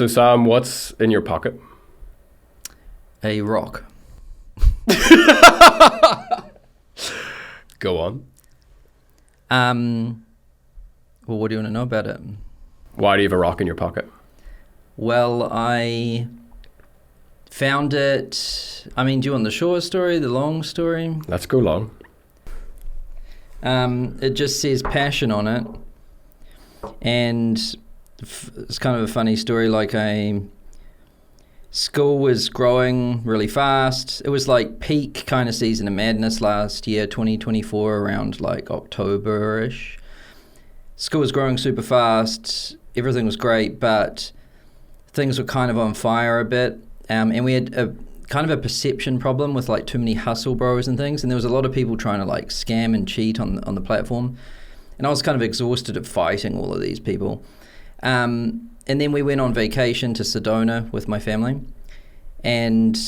So Sam, what's in your pocket? A rock. Go on. Well, what do you want to know about it? Why do you have a rock in your pocket? Well, I found it. I mean, do you want the short story, the long story? Let's go long. It just says passion on it. And it's kind of a funny story. Like, Skool was growing really fast. It was like peak kind of season of madness last year, 2024, around like October-ish. Skool was growing super fast. Everything was great, but things were kind of on fire a bit. And we had a kind of a perception problem with like too many hustle bros and things. And there was a lot of people trying to like scam and cheat on the platform. And I was kind of exhausted at fighting all of these people. And then we went on vacation to Sedona with my family. And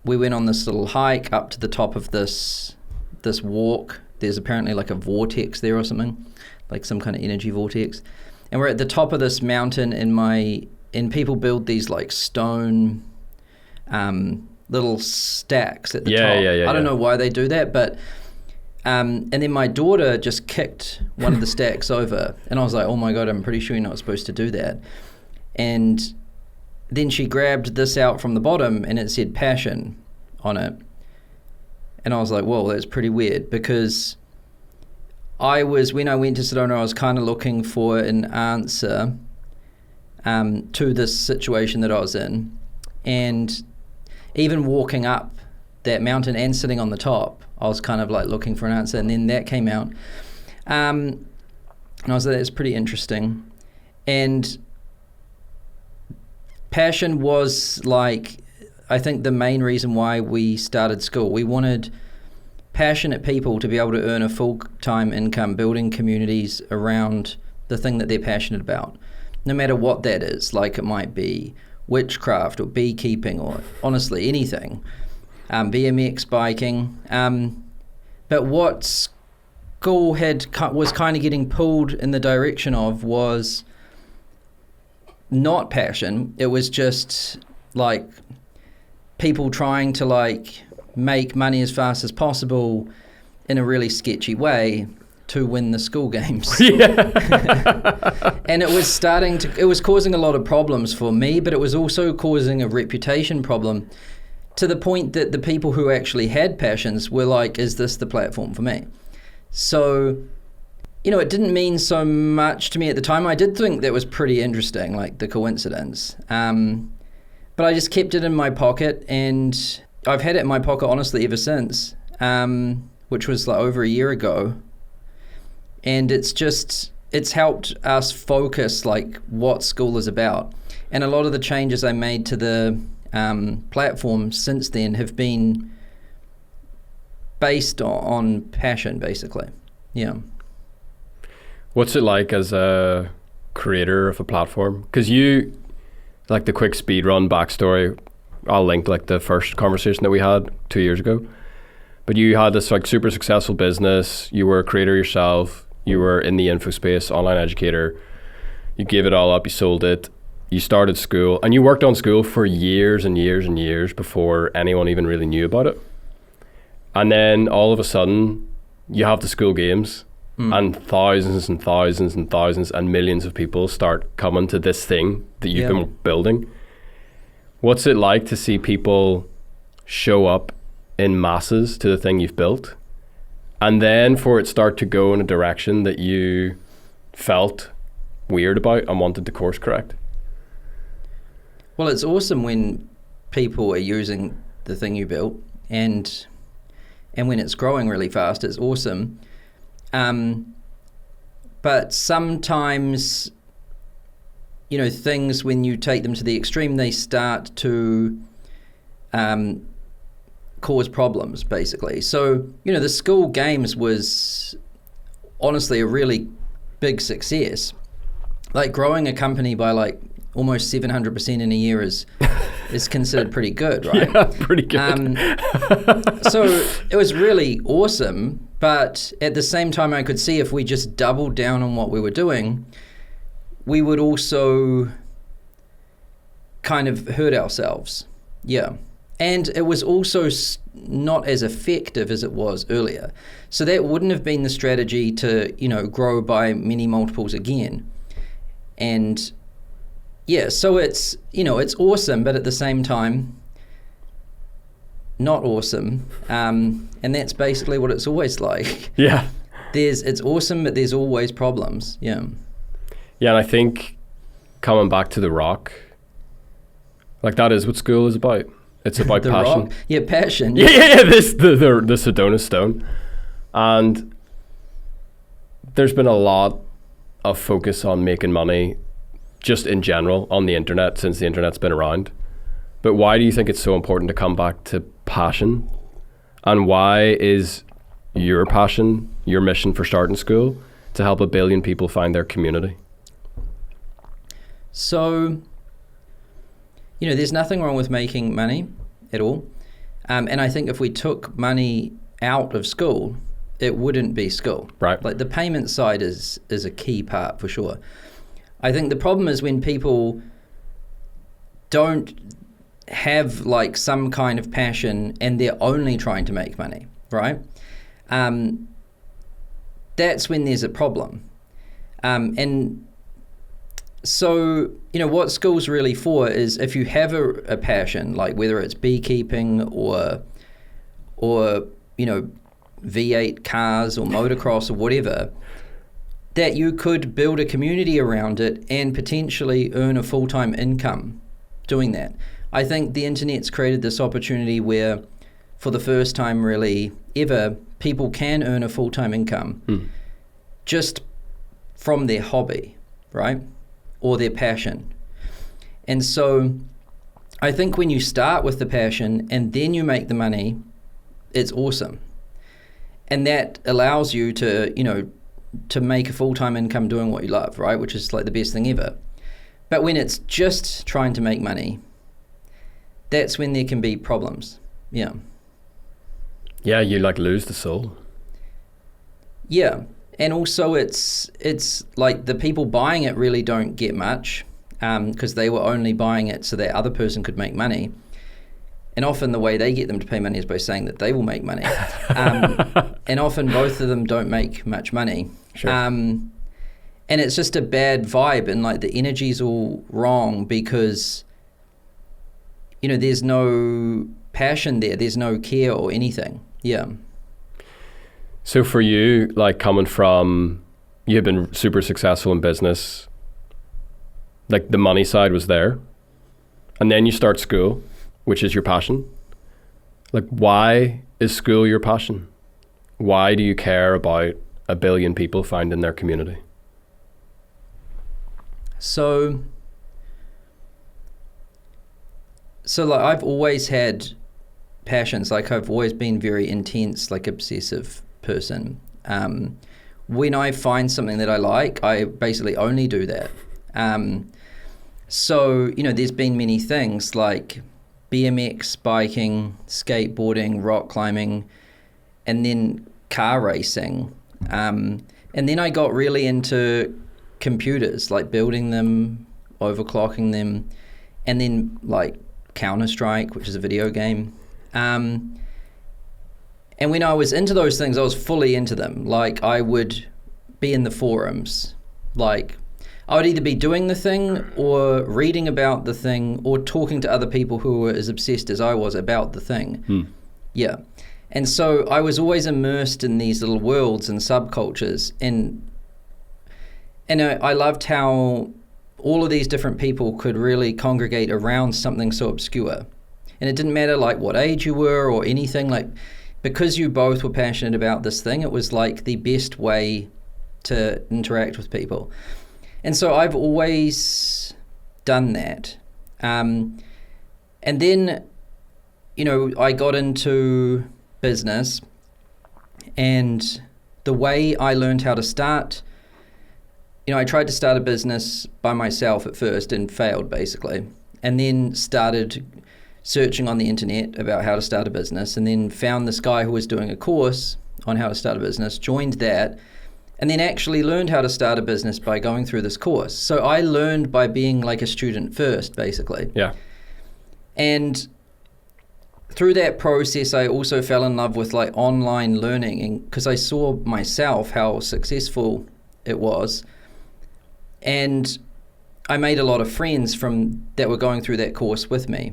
we went on this little hike up to the top of this walk. There's apparently like a vortex there or something, like some kind of energy vortex. And we're at the top of this mountain and people build these like stone little stacks at the top. I don't know why they do that, but and then my daughter just kicked one of the stacks over, and I was like, oh my God, I'm pretty sure you're not supposed to do that. And then she grabbed this out from the bottom and it said passion on it. And I was like, whoa, that's pretty weird, because when I went to Sedona, I was kind of looking for an answer to this situation that I was in. And even walking up that mountain and sitting on the top, I was kind of like looking for an answer, and then that came out. And I was like, that's pretty interesting. And passion was like, I think the main reason why we started Skool. We wanted passionate people to be able to earn a full-time income building communities around the thing that they're passionate about, no matter what that is. Like, it might be witchcraft or beekeeping or honestly anything, BMX biking. But what Skool was kind of getting pulled in the direction of was not passion. It was just like people trying to like make money as fast as possible in a really sketchy way to win the school games. And it was causing a lot of problems for me, but it was also causing a reputation problem, to the point that the people who actually had passions were like, is this the platform for me? So, it didn't mean so much to me at the time. I did think that was pretty interesting, like the coincidence. But I just kept it in my pocket, and I've had it in my pocket, honestly, ever since, which was like over a year ago. And it's helped us focus like what Skool is about. And a lot of the changes I made to the platform since then have been based on passion, basically. Yeah. What's it like as a creator of a platform? Because you, like the quick speed run backstory, I'll link like the first conversation that we had 2 years ago. But you had this like super successful business. You were a creator yourself. You were in the info space, online educator. You gave it all up. You sold it. You started Skool, and you worked on Skool for years and years and years before anyone even really knew about it. And then all of a sudden, you have the Skool games, and thousands and thousands and thousands and millions of people start coming to this thing that you've been building. What's it like to see people show up in masses to the thing you've built, and then for it start to go in a direction that you felt weird about and wanted to course correct? Well, it's awesome when people are using the thing you built, and when it's growing really fast, it's awesome. But sometimes, things, when you take them to the extreme, they start to cause problems, basically. So, the Skool games was honestly a really big success. Like, growing a company by like almost 700% in a year is considered pretty good, right? Yeah, pretty good. So it was really awesome, but at the same time, I could see if we just doubled down on what we were doing, we would also kind of hurt ourselves. Yeah. And it was also not as effective as it was earlier. So that wouldn't have been the strategy to, grow by many multiples again. And yeah, so it's, it's awesome, but at the same time, not awesome. And that's basically what it's always like. Yeah. It's awesome, but there's always problems. Yeah. Yeah, and I think coming back to the rock, like that is what Skool is about. It's about the passion. rock? Yeah, passion. Yeah. The Sedona stone, and there's been a lot of focus on making money, just in general, on the internet since the internet's been around. But why do you think it's so important to come back to passion? And why is your passion, your mission for starting Skool, to help 1 billion people find their community? So, there's nothing wrong with making money at all. And I think if we took money out of Skool, it wouldn't be Skool. Right. Like the payment side is a key part for sure. I think the problem is when people don't have like some kind of passion and they're only trying to make money, right? That's when there's a problem. And so, what Skool's really for is if you have a passion, like whether it's beekeeping or V8 cars or motocross or whatever, that you could build a community around it and potentially earn a full-time income doing that. I think the internet's created this opportunity where for the first time really ever, people can earn a full-time income just from their hobby, right? Or their passion. And so I think when you start with the passion and then you make the money, it's awesome. And that allows you to, to make a full-time income doing what you love, right? Which is like the best thing ever. But when it's just trying to make money, that's when there can be problems. Yeah. Yeah, you like lose the soul. Yeah. And also it's like the people buying it really don't get much because they were only buying it so that other person could make money. And often the way they get them to pay money is by saying that they will make money. And often both of them don't make much money. Sure. And it's just a bad vibe and like the energy's all wrong because, there's no passion there. There's no care or anything. Yeah. So for you, like coming from, you've been super successful in business, like the money side was there, and then you start Skool, which is your passion. Like, why is Skool your passion? Why do you care about 1 billion people finding their community? So like I've always had passions. Like I've always been very intense, like obsessive person. When I find something that I like, I basically only do that. So, there's been many things like BMX, biking, skateboarding, rock climbing, and then car racing. And then I got really into computers, like building them, overclocking them, and then like Counter-Strike, which is a video game. And when I was into those things, I was fully into them. Like I would be in the forums. Like I would either be doing the thing or reading about the thing or talking to other people who were as obsessed as I was about the thing. Yeah. And so I was always immersed in these little worlds and subcultures. And I loved how all of these different people could really congregate around something so obscure. And it didn't matter like what age you were or anything, like because you both were passionate about this thing, it was like the best way to interact with people. And so I've always done that. And then, I got into business, and the way I learned how to start, I tried to start a business by myself at first and failed basically, and then started searching on the internet about how to start a business, and then found this guy who was doing a course on how to start a business, joined that, and then actually learned how to start a business by going through this course. So I learned by being like a student first, basically. Yeah. And through that process, I also fell in love with like online learning, and because I saw myself how successful it was, and I made a lot of friends that were going through that course with me.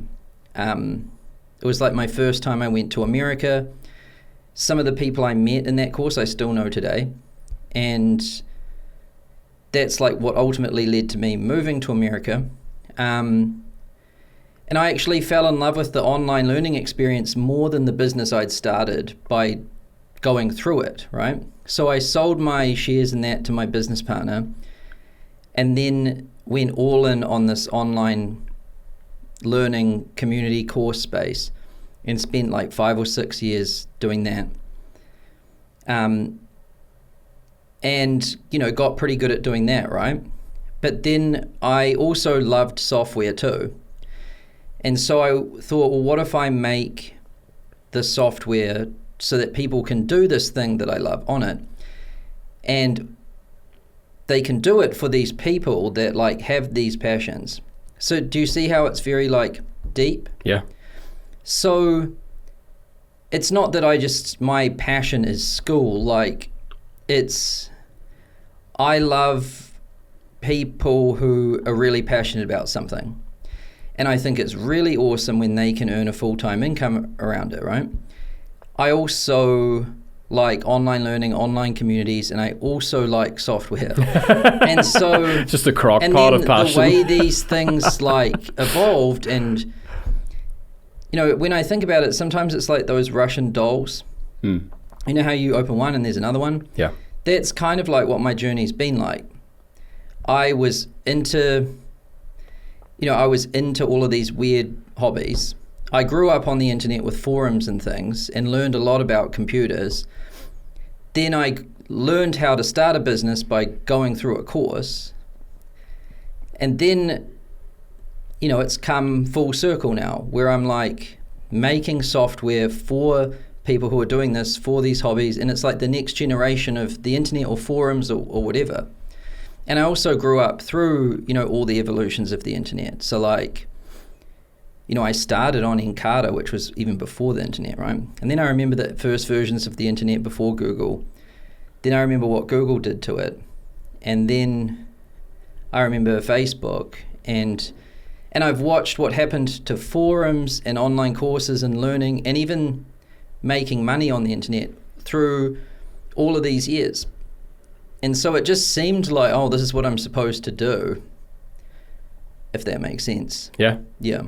It was like my first time I went to America. Some of the people I met in that course I still know today, and that's like what ultimately led to me moving to America. And I actually fell in love with the online learning experience more than the business I'd started by going through it, right? So I sold my shares in that to my business partner, and then went all in on this online learning community course space, and spent like 5 or 6 years doing that. And, got pretty good at doing that, right? But then I also loved software too. And so I thought, well, what if I make the software so that people can do this thing that I love on it, and they can do it for these people that like have these passions. So do you see how it's very like deep? Yeah. So it's not that my passion is Skool, like I love people who are really passionate about something. And I think it's really awesome when they can earn a full-time income around it, right? I also like online learning, online communities, and I also like software. And so just a crock pot of passion. The way these things like evolved, and when I think about it, sometimes it's like those Russian dolls. You know how you open one and there's another one? Yeah. That's kind of like what my journey's been like. I was into all of these weird hobbies. I grew up on the internet with forums and things and learned a lot about computers. Then I learned how to start a business by going through a course. And then, it's come full circle now, where I'm like making software for people who are doing this for these hobbies, and it's like the next generation of the internet or forums or whatever. And I also grew up through, all the evolutions of the internet. So like, I started on Encarta, which was even before the internet, right? And then I remember the first versions of the internet before Google. Then I remember what Google did to it. And then I remember Facebook. And I've watched what happened to forums and online courses and learning and even making money on the internet through all of these years. And so it just seemed like, oh, this is what I'm supposed to do, if that makes sense. Yeah. Yeah.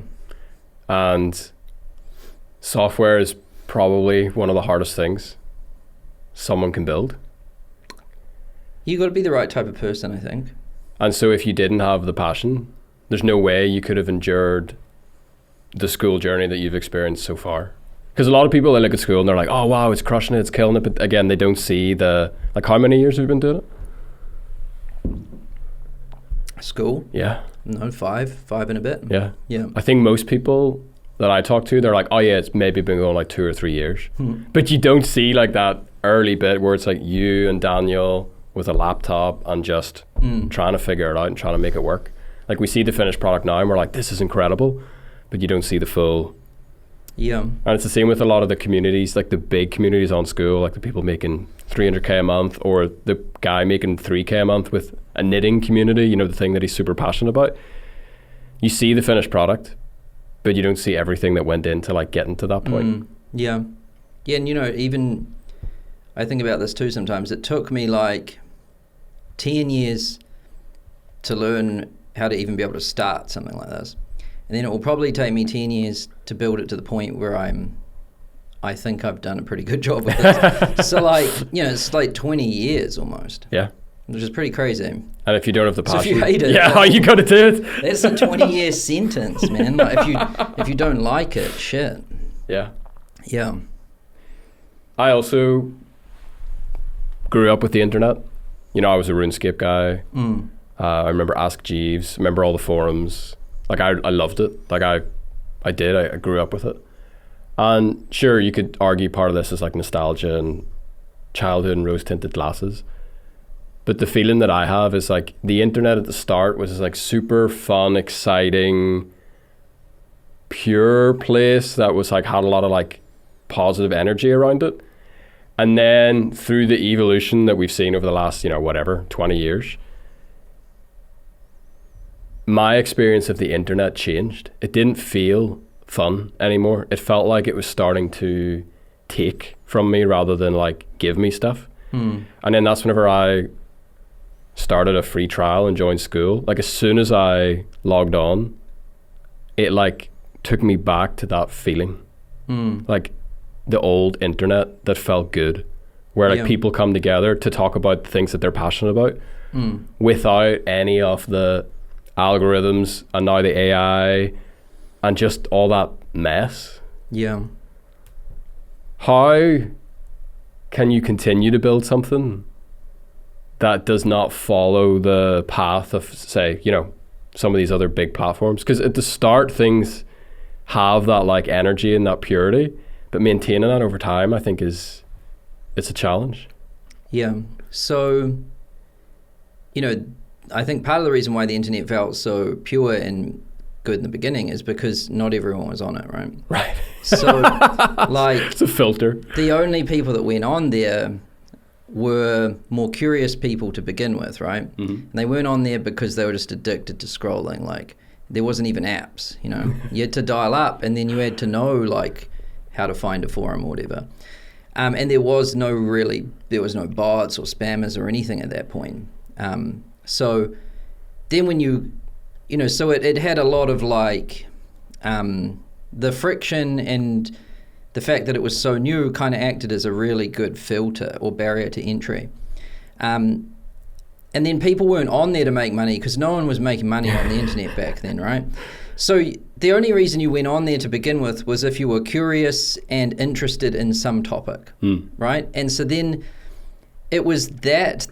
And software is probably one of the hardest things someone can build. You got to be the right type of person, I think. And so if you didn't have the passion, there's no way you could have endured the Skool journey that you've experienced so far. Because a lot of people, they look at Skool and they're like, oh, wow, it's crushing it, it's killing it. But again, they don't see how many years have you been doing it? Skool? Yeah. No, 5 and a bit. Yeah. Yeah. I think most people that I talk to, they're like, oh yeah, it's maybe been going like 2 or 3 years. But you don't see like that early bit where it's like you and Daniel with a laptop and just trying to figure it out and trying to make it work. Like we see the finished product now and we're like, this is incredible. But you don't see the full. Yeah. And it's the same with a lot of the communities, like the big communities on Skool, like the people making $300K a month, or the guy making $3K a month with a knitting community, the thing that he's super passionate about. You see the finished product, but you don't see everything that went into like getting to that point. Yeah. Yeah, and even I think about this too sometimes. It took me like 10 years to learn how to even be able to start something like this. And then it will probably take me 10 years to build it to the point where I think I've done a pretty good job with it. So like, it's like 20 years almost. Yeah. Which is pretty crazy. And if you don't have the passion. So if you hate it. Yeah, you got to do it. That's a 20-year sentence, man. Like if you don't like it, shit. Yeah. Yeah. I also grew up with the internet. I was a RuneScape guy. I remember Ask Jeeves, remember all the forums. Like I loved it. Like I did. I grew up with it. And sure, you could argue part of this is like nostalgia and childhood and rose-tinted glasses. But the feeling that I have is like the internet at the start was like super fun, exciting, pure place that was like had a lot of like positive energy around it. And then through the evolution that we've seen over the last, 20 years, my experience of the internet changed. It didn't feel fun anymore. It felt like it was starting to take from me rather than like give me stuff. And then that's whenever I started a free trial and joined Skool. Like as soon as I logged on, it like took me back to that feeling. Like the old internet that felt good, where like people come together to talk about the things that they're passionate about without any of the algorithms and now the AI and just all that mess. Yeah. How can you continue to build something that does not follow the path of, say, some of these other big platforms? Because at the start, things have that like energy and that purity, but maintaining that over time, I think it's a challenge. Yeah. So, I think part of the reason why the internet felt so pure and good in the beginning is because not everyone was on it, right? Right. So, like... It's a filter. The only people that went on there were more curious people to begin with, right? And they weren't on there because they were just addicted to scrolling. Like, there wasn't even apps, You had to dial up, and then you had to know, like, how to find a forum or whatever. And there was no bots or spammers or anything at that point. So then when so it had a lot of like the friction and the fact that it was so new kind of acted as a really good filter or barrier to entry. And then people weren't on there to make money because no one was making money on the internet back then, right? So the only reason you went on there to begin with was if you were curious and interested in some topic, right? And so then it was that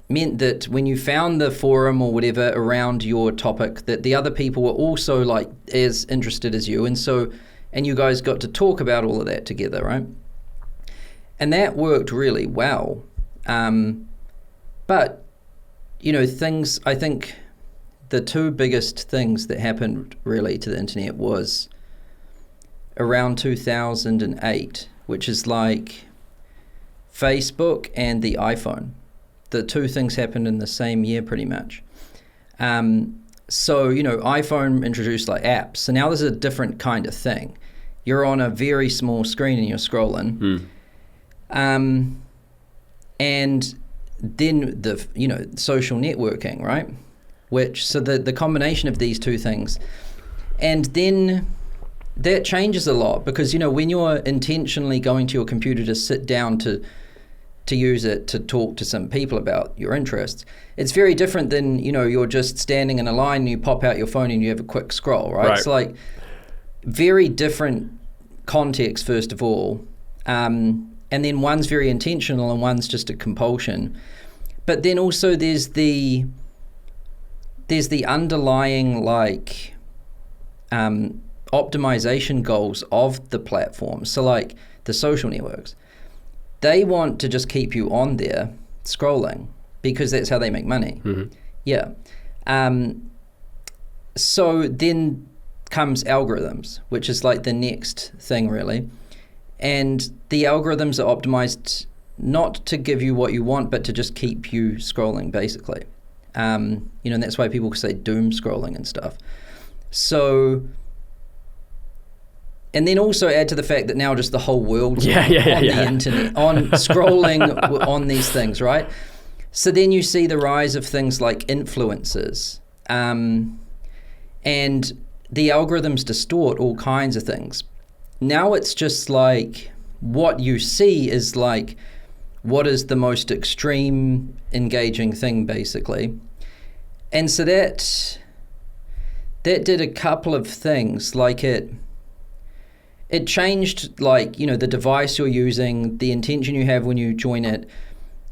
meant that when you found the forum or whatever around your topic, that the other people were also like as interested as you. And you guys got to talk about all of that together, right? And that worked really well. But, things, I think the two biggest things that happened really to the internet was around 2008, which is like Facebook and the iPhone. The two things happened in the same year pretty much. So, iPhone introduced like apps. So now there's a different kind of thing. You're on a very small screen and you're scrolling. And then the, social networking, right? So the combination of these two things. And then that changes a lot because, when you're intentionally going to your computer to sit down to use it to talk to some people about your interests, it's very different than, you're just standing in a line and you pop out your phone and you have a quick scroll, right? It's like very different context, first of all. And then one's very intentional and one's just a compulsion. But then also there's the underlying like optimization goals of the platform. So like the social networks, they want to just keep you on there scrolling because that's how they make money. Yeah. So then comes algorithms, which is like the next thing really. And the algorithms are optimized not to give you what you want, but to just keep you scrolling basically. And that's why people say doom scrolling and stuff. So... And then also add to the fact that now just the whole world's on the internet, on scrolling on these things, right? So then you see the rise of things like influencers. And the algorithms distort all kinds of things. Now it's just like what you see is like what is the most extreme engaging thing basically. And so that did a couple of things. Like it changed like, the device you're using, the intention you have when you join it.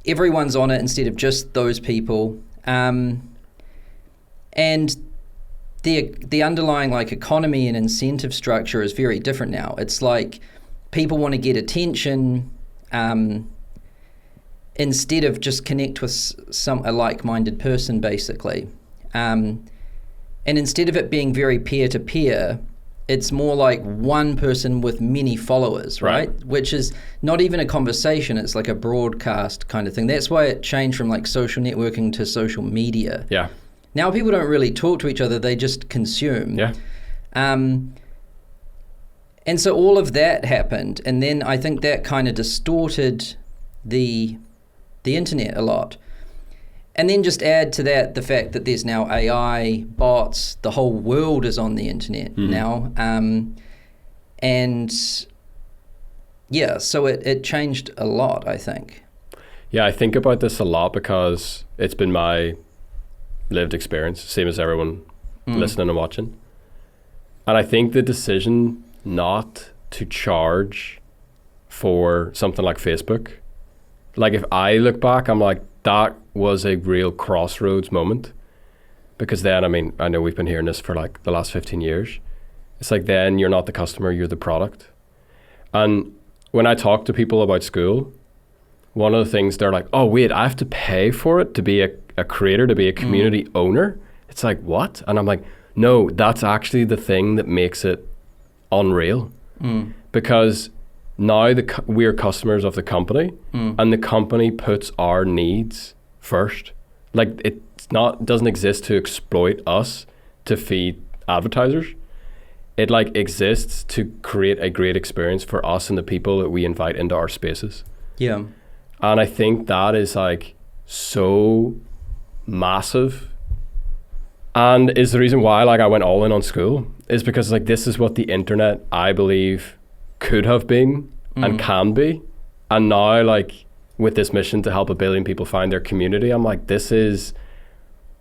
Everyone's on it instead of just those people. And the underlying like economy and incentive structure is very different now. It's like people want to get attention, instead of just connect with a like-minded person, basically. And instead of it being very peer-to-peer, it's more like one person with many followers, right? Which is not even a conversation, it's like a broadcast kind of thing. That's why it changed from like social networking to social media. Yeah. Now people don't really talk to each other, they just consume. Yeah. And so all of that happened, and then I think that kind of distorted the internet a lot. And then just add to that the fact that there's now AI, bots, the whole world is on the internet now. And yeah, so it changed a lot, I think. Yeah, I think about this a lot because it's been my lived experience, same as everyone listening and watching. And I think the decision not to charge for something like Facebook, like if I look back, I'm like, that was a real crossroads moment. Because then, I mean, I know we've been hearing this for like the last 15 years. It's like then you're not the customer, you're the product. And when I talk to people about Skool, one of the things they're like, oh wait, I have to pay for it to be a creator, to be a community owner? It's like, what? And I'm like, no, that's actually the thing that makes it unreal. Because now we're customers of the company, and the company puts our needs first. Like it doesn't exist to exploit us to feed advertisers. It like exists to create a great experience for us and the people that we invite into our spaces. Yeah. And I think that is like so massive, and is the reason why like I went all in on Skool, is because like this is what the internet, I believe, could have been and can be. And now like with this mission to help 1 billion people find their community, I'm like, this is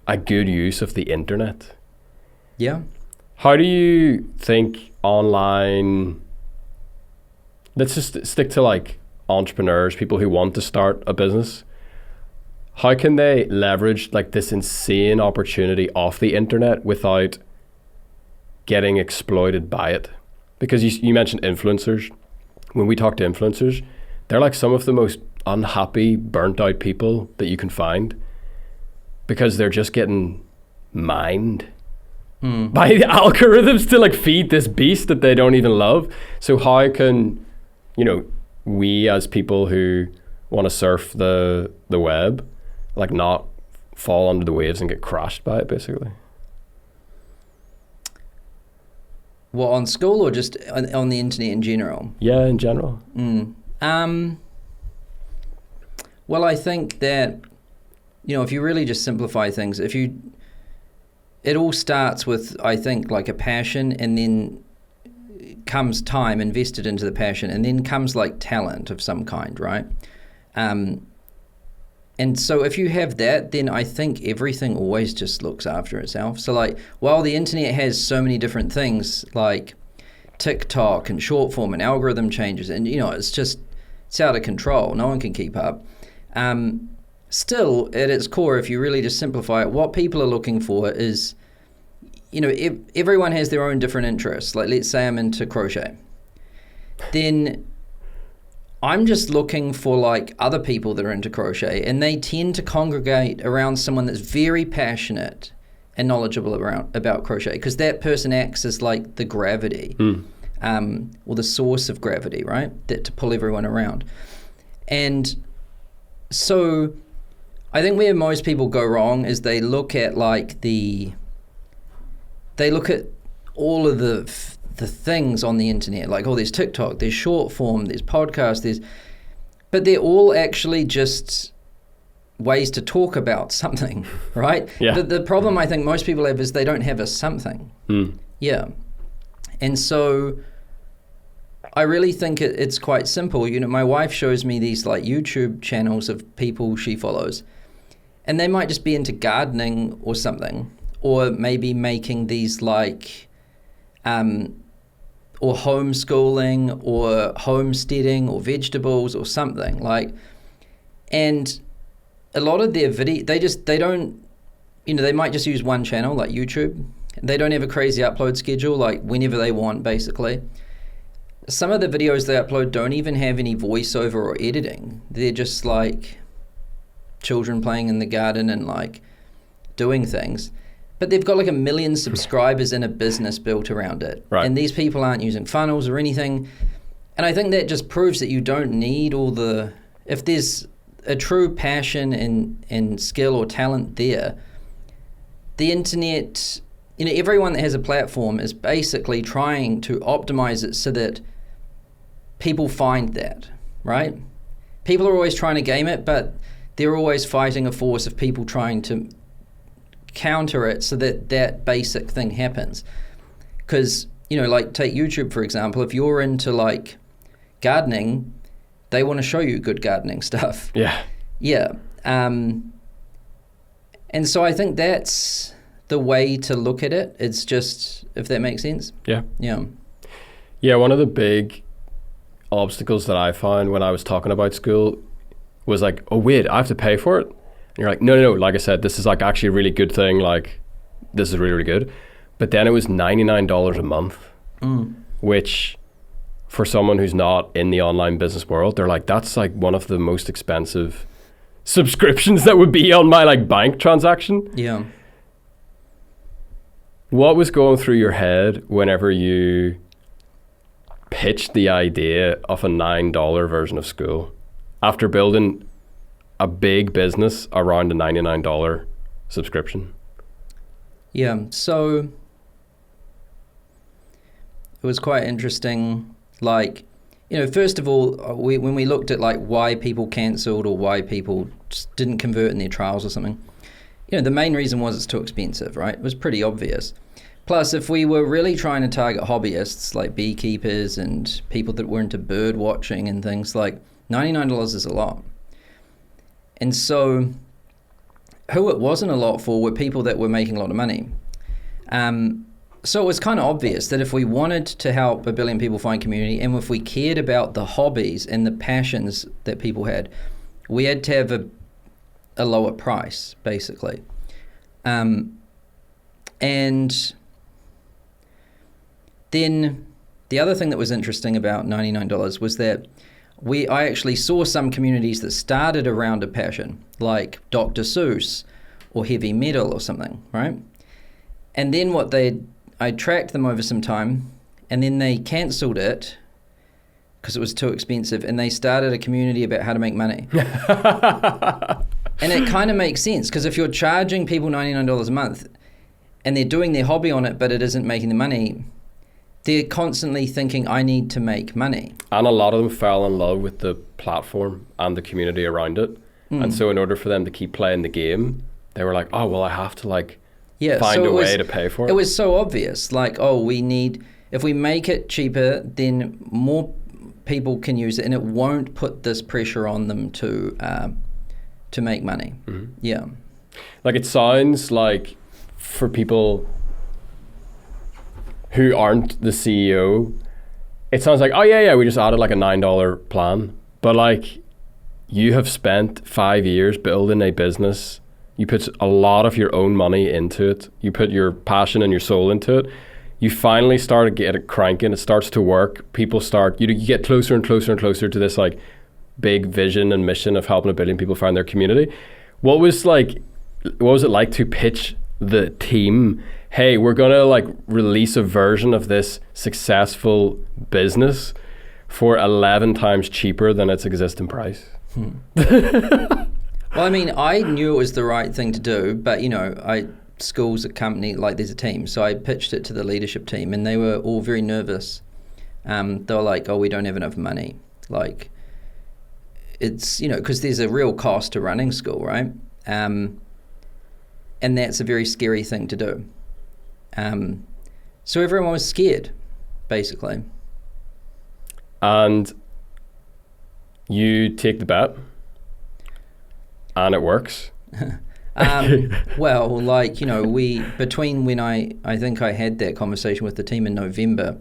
a good use of the internet. Yeah. How do you think online, let's just stick to like entrepreneurs, people who want to start a business, how can they leverage like this insane opportunity off the internet without getting exploited by it? Because you mentioned influencers. When we talk to influencers, they're like some of the most unhappy, burnt out people that you can find, because they're just getting mined by the algorithms to like feed this beast that they don't even love. So how can, you know, we as people who want to surf the web, like not fall under the waves and get crashed by it, basically? Well, on Skool or just on the internet in general? Yeah, in general. Well, I think that, you know, if you really just simplify things, it all starts with, I think, like a passion, and then comes time invested into the passion, and then comes like talent of some kind, right? And so if you have that, then I think everything always just looks after itself. So like, while the internet has so many different things like TikTok and short form and algorithm changes, and you know, it's out of control. No one can keep up. Still, at its core, if you really just simplify it, what people are looking for is, you know, everyone has their own different interests. Like, let's say I'm into crochet. Then I'm just looking for like other people that are into crochet, and they tend to congregate around someone that's very passionate and knowledgeable about crochet, because that person acts as like the gravity, or the source of gravity, right? That to pull everyone around. And so I think where most people go wrong is they look at like all of the things on the internet, like, oh, there's TikTok, there's short form, there's podcasts, but they're all actually just ways to talk about something, right? Yeah. The problem I think most people have is they don't have a something. Yeah. And so I really think it's quite simple. You know, my wife shows me these like YouTube channels of people she follows, and they might just be into gardening or something, or maybe making these like or homeschooling or homesteading or vegetables or something like. And a lot of their they don't, you know, they might just use one channel like YouTube. They don't have a crazy upload schedule, like whenever they want, basically. Some of the videos they upload don't even have any voiceover or editing. They're just like children playing in the garden and like doing things. But they've got like 1 million subscribers and a business built around it. Right. And these people aren't using funnels or anything. And I think that just proves that you don't need all the... If there's a true passion and skill or talent there, the internet, everyone that has a platform is basically trying to optimize it so that people find that, right? People are always trying to game it, but they're always fighting a force of people trying to counter it so that that basic thing happens. Because, like take YouTube, for example. If you're into like gardening, they want to show you good gardening stuff. Yeah. Yeah. And so I think that's the way to look at it. It's just, if that makes sense. Yeah. Yeah. Yeah, one of the big obstacles that I found when I was talking about Skool was like, oh wait, I have to pay for it? And you're like, no, like I said, this is like actually a really good thing. Like, this is really, really good. But then it was $99 a month, which for someone who's not in the online business world, they're like, that's like one of the most expensive subscriptions that would be on my like bank transaction. Yeah. What was going through your head whenever you pitched the idea of a $9 version of Skool after building a big business around a $99 subscription? Yeah, so it was quite interesting. Like, first of all, when we looked at like why people cancelled or why people just didn't convert in their trials or something, the main reason was it's too expensive, right? It was pretty obvious. Plus, if we were really trying to target hobbyists like beekeepers and people that were into bird watching and things, like $99 is a lot. And so who it wasn't a lot for were people that were making a lot of money. So it was kind of obvious that if we wanted to help 1 billion people find community, and if we cared about the hobbies and the passions that people had, we had to have a lower price, basically. And then the other thing that was interesting about $99 was that I actually saw some communities that started around a passion, like Dr. Seuss or heavy metal or something, right? And then I tracked them over some time, and then they cancelled it because it was too expensive, and they started a community about how to make money. And it kind of makes sense, because if you're charging people $99 a month and they're doing their hobby on it, but it isn't making the money, they're constantly thinking, I need to make money. And a lot of them fell in love with the platform and the community around it. And so in order for them to keep playing the game, they were like, oh, well, I have to find a way to pay for it. It was so obvious, like, if we make it cheaper, then more people can use it, and it won't put this pressure on them to make money. Mm-hmm. Yeah. Like, it sounds like for people who aren't the CEO, it sounds like, oh yeah, we just added like a $9 plan. But like, you have spent 5 years building a business. You put a lot of your own money into it. You put your passion and your soul into it. You finally start to get it cranking. It starts to work. People start, you get closer and closer and closer to this like big vision and mission of helping 1 billion people find their community. What was it like to pitch the team, hey, we're gonna like release a version of this successful business for 11 times cheaper than its existing price? Well, I mean, I knew it was the right thing to do, but Skool's a company, like there's a team, so I pitched it to the leadership team, and they were all very nervous. They were like, oh, we don't have enough money. Like, it's, because there's a real cost to running Skool, right? And that's a very scary thing to do. So everyone was scared, basically. And you take the bet, and it works. Well, between when I think I had that conversation with the team in November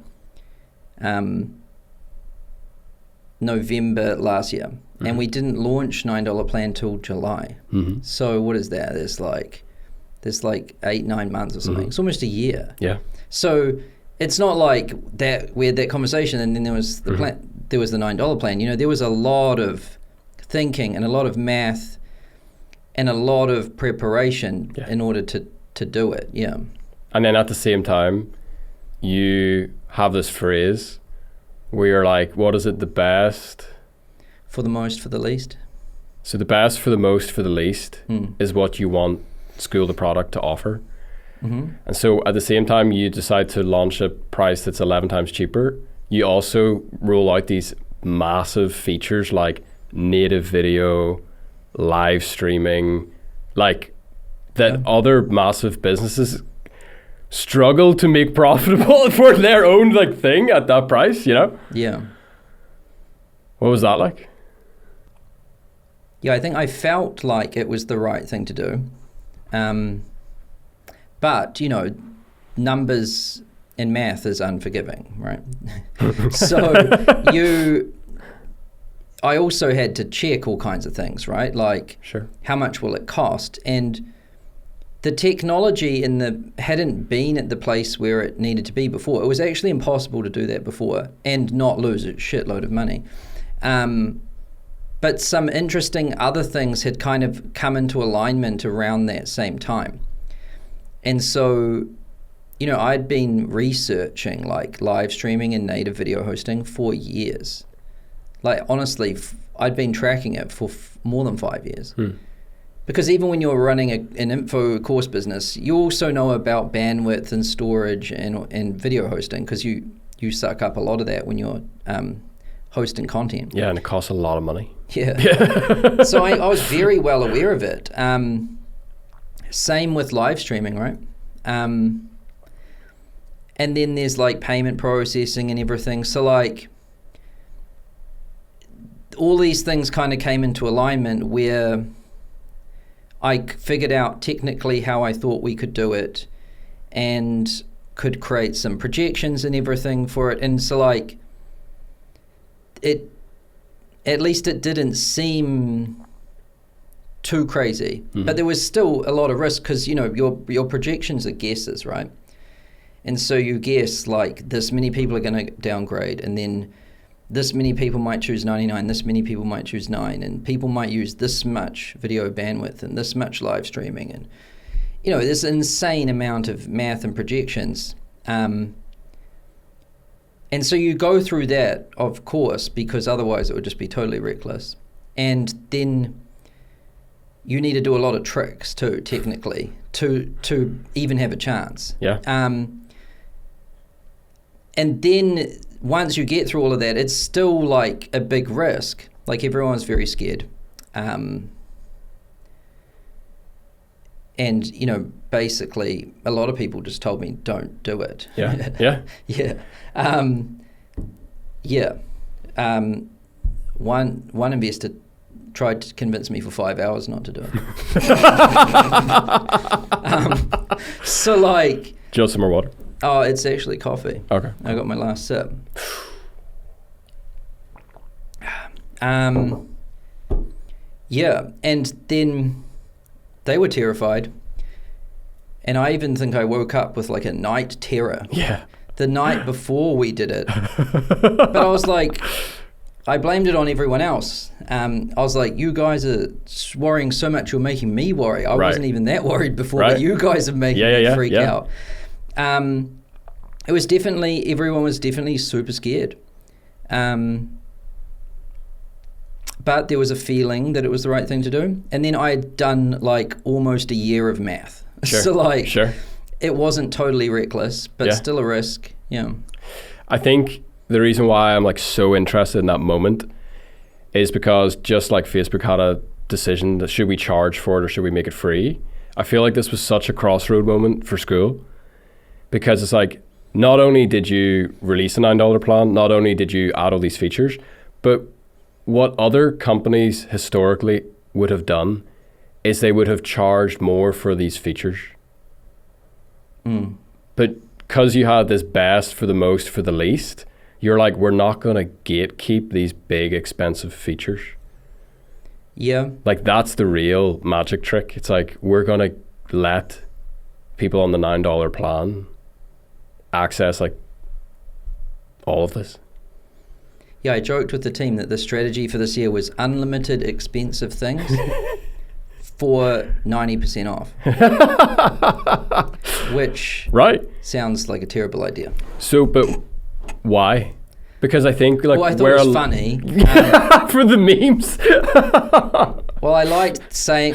last year, mm-hmm. and we didn't launch $9 plan till July. Mm-hmm. So what is that? There's like 8-9 months or something. Mm-hmm. It's almost a year. Yeah. So it's not like that we had that conversation and then there was the plan. There was the $9 plan. There was a lot of thinking and a lot of math and a lot of preparation Yeah. in order to do it. Yeah. And then at the same time, you have this phrase where you're like, what is it, the best? For the most, for the least. So the best for the most for the least is what you want Skool, the product, to offer. Mm-hmm. And so at the same time you decide to launch a price that's 11 times cheaper, you also roll out these massive features like native video, live streaming, like that other massive businesses struggle to make profitable for their own like thing at that price, you know? Yeah. What was that like? Yeah, I think I felt like it was the right thing to do. But, you know, numbers in math is unforgiving, right? So I also had to check all kinds of things, right? Like, Sure. how much will it cost? And the technology hadn't been at the place where it needed to be before. It was actually impossible to do that before and not lose a shitload of money. But some interesting other things had kind of come into alignment around that same time. And so, you know, I'd been researching like live streaming and native video hosting for years. Like, honestly, I'd been tracking it for more than 5 years. Because even when you're running an info course business, you also know about bandwidth and storage and video hosting, because you suck up a lot of that when you're hosting content. Yeah, and it costs a lot of money. Yeah. So I was very well aware of it. Same with live streaming, right? And then there's like payment processing and everything. So like all these things kind of came into alignment where I figured out technically how I thought we could do it and could create some projections and everything for it. And so like at least it didn't seem too crazy, but there was still a lot of risk because, you know, your projections are guesses, right? And so you guess like this many people are going to downgrade, and then this many people might choose 99, this many people might choose 9, and people might use this much video bandwidth and this much live streaming, and, you know, this insane amount of math and projections. And so you go through that, of course, because otherwise it would just be totally reckless. And then you need to do a lot of tricks too, technically, to even have a chance. Yeah. And then once you get through all of that, it's still like a big risk. Like everyone's very scared. And, you know, basically a lot of people just told me, don't do it. Yeah. Yeah. Yeah. One investor tried to convince me for 5 hours not to do it. So like... Do you want some more water? Oh, it's actually coffee. Okay. I got my last sip. Yeah, and then they were terrified. And I even think I woke up with like a night terror. Yeah. The night before we did it. But I was like, I blamed it on everyone else. I was like, you guys are worrying so much, you're making me worry. I wasn't even that worried before, but you guys are making me freak out. It was definitely, everyone was definitely super scared. But there was a feeling that it was the right thing to do. And then I had done like almost a year of math. Sure. So like, sure. It wasn't totally reckless, but still a risk. Yeah. I think the reason why I'm like so interested in that moment is because just like Facebook had a decision that should we charge for it or should we make it free, I feel like this was such a crossroad moment for Skool, because it's like, not only did you release a $9 plan, not only did you add all these features, but what other companies historically would have done is they would have charged more for these features. But because you had this best for the most for the least, you're like, we're not going to gatekeep these big expensive features. Yeah. Like that's the real magic trick. It's like, we're going to let people on the $9 plan access like all of this. Yeah, I joked with the team that the strategy for this year was unlimited expensive things for 90% off. Which Right. sounds like a terrible idea. So, but why? Because I think like Well, I thought it was funny. for the memes. Well, I liked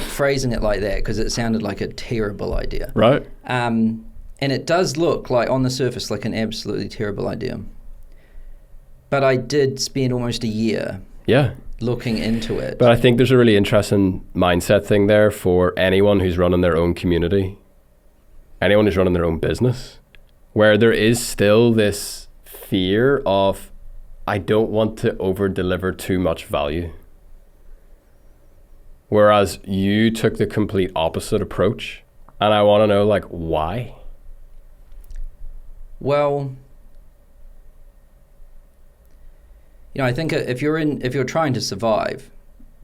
phrasing it like that because it sounded like a terrible idea. Right. And it does look like, on the surface, like an absolutely terrible idea. But I did spend almost a year looking into it. But I think there's a really interesting mindset thing there for anyone who's running their own community, anyone who's running their own business, where there is still this fear of, I don't want to over-deliver too much value. Whereas you took the complete opposite approach. And I want to know, like, why? Well, I think if you're trying to survive,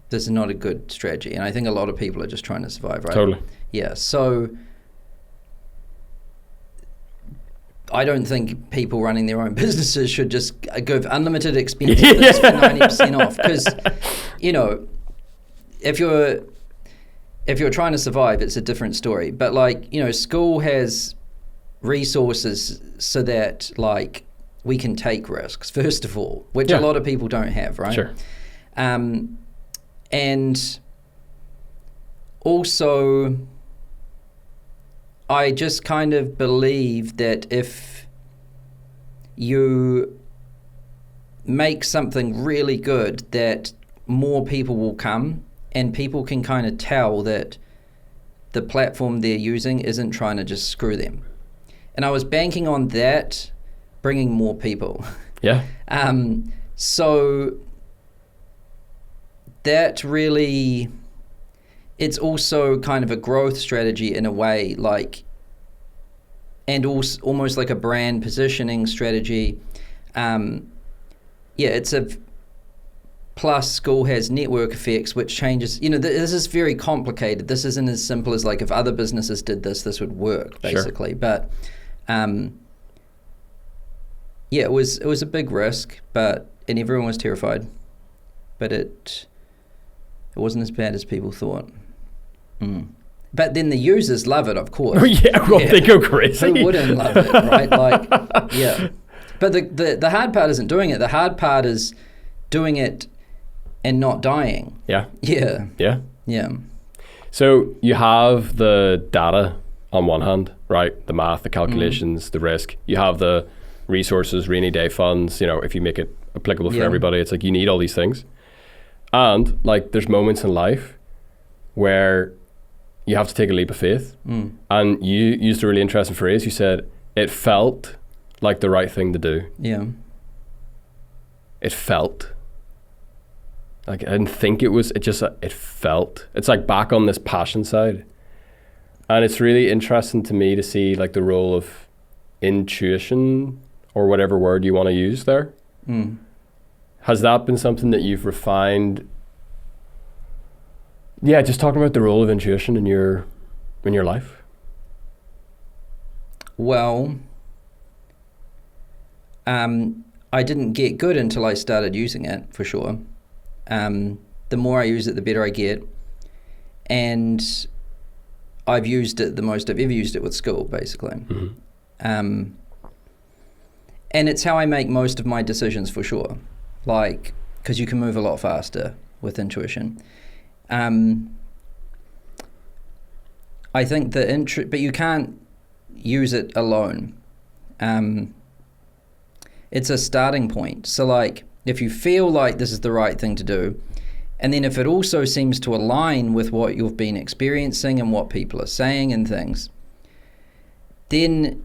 this is not a good strategy. And I think a lot of people are just trying to survive, right? Totally. Yeah. So I don't think people running their own businesses should just go for unlimited expensive things for 90% off. Because, if you're trying to survive, it's a different story. But like, Skool has resources so that like we can take risks, first of all, which a lot of people don't have, right? Sure. And also, I just kind of believe that if you make something really good, that more people will come, and people can kind of tell that the platform they're using isn't trying to just screw them. And I was banking on that bringing more people. Yeah. So that really, it's also kind of a growth strategy in a way, like, and also almost like a brand positioning strategy. It's a, plus Skool has network effects, which changes, this is very complicated. This isn't as simple as like, if other businesses did this, this would work, basically. Sure. But, it was a big risk, and everyone was terrified, but it wasn't as bad as people thought. But then the users love it, of course. Oh yeah, well, they go crazy. Who wouldn't love it, right? Like, yeah. But the hard part isn't doing it. The hard part is doing it and not dying. Yeah. Yeah. Yeah. Yeah. So you have the data on one hand, right? The math, the calculations, the risk. You have the resources, rainy day funds, if you make it applicable for everybody, it's like you need all these things. And like there's moments in life where you have to take a leap of faith. And you used a really interesting phrase. You said, it felt like the right thing to do. Yeah. It felt. Like I didn't think it was, it felt. It's like back on this passion side. And it's really interesting to me to see like the role of intuition, or whatever word you want to use there. Has that been something that you've refined? Yeah, just talking about the role of intuition in your life. Well, I didn't get good until I started using it, for sure. The more I use it, the better I get. And I've used it the most I've ever used it with Skool, basically. And it's how I make most of my decisions, for sure. Like, because you can move a lot faster with intuition. I think but you can't use it alone. It's a starting point. So like, if you feel like this is the right thing to do, and then if it also seems to align with what you've been experiencing and what people are saying and things, then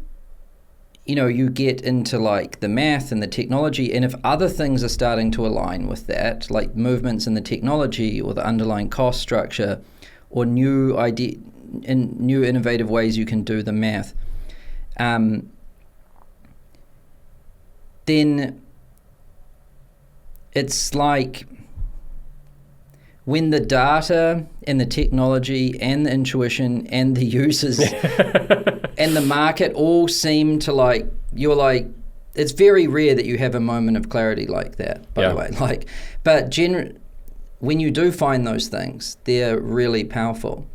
you get into like the math and the technology, and if other things are starting to align with that, like movements in the technology or the underlying cost structure or new idea and new innovative ways you can do the math, then it's like when the data and the technology and the intuition and the users and the market all seem to like, you're like, it's very rare that you have a moment of clarity like that, by the way. Like, but when you do find those things, they're really powerful.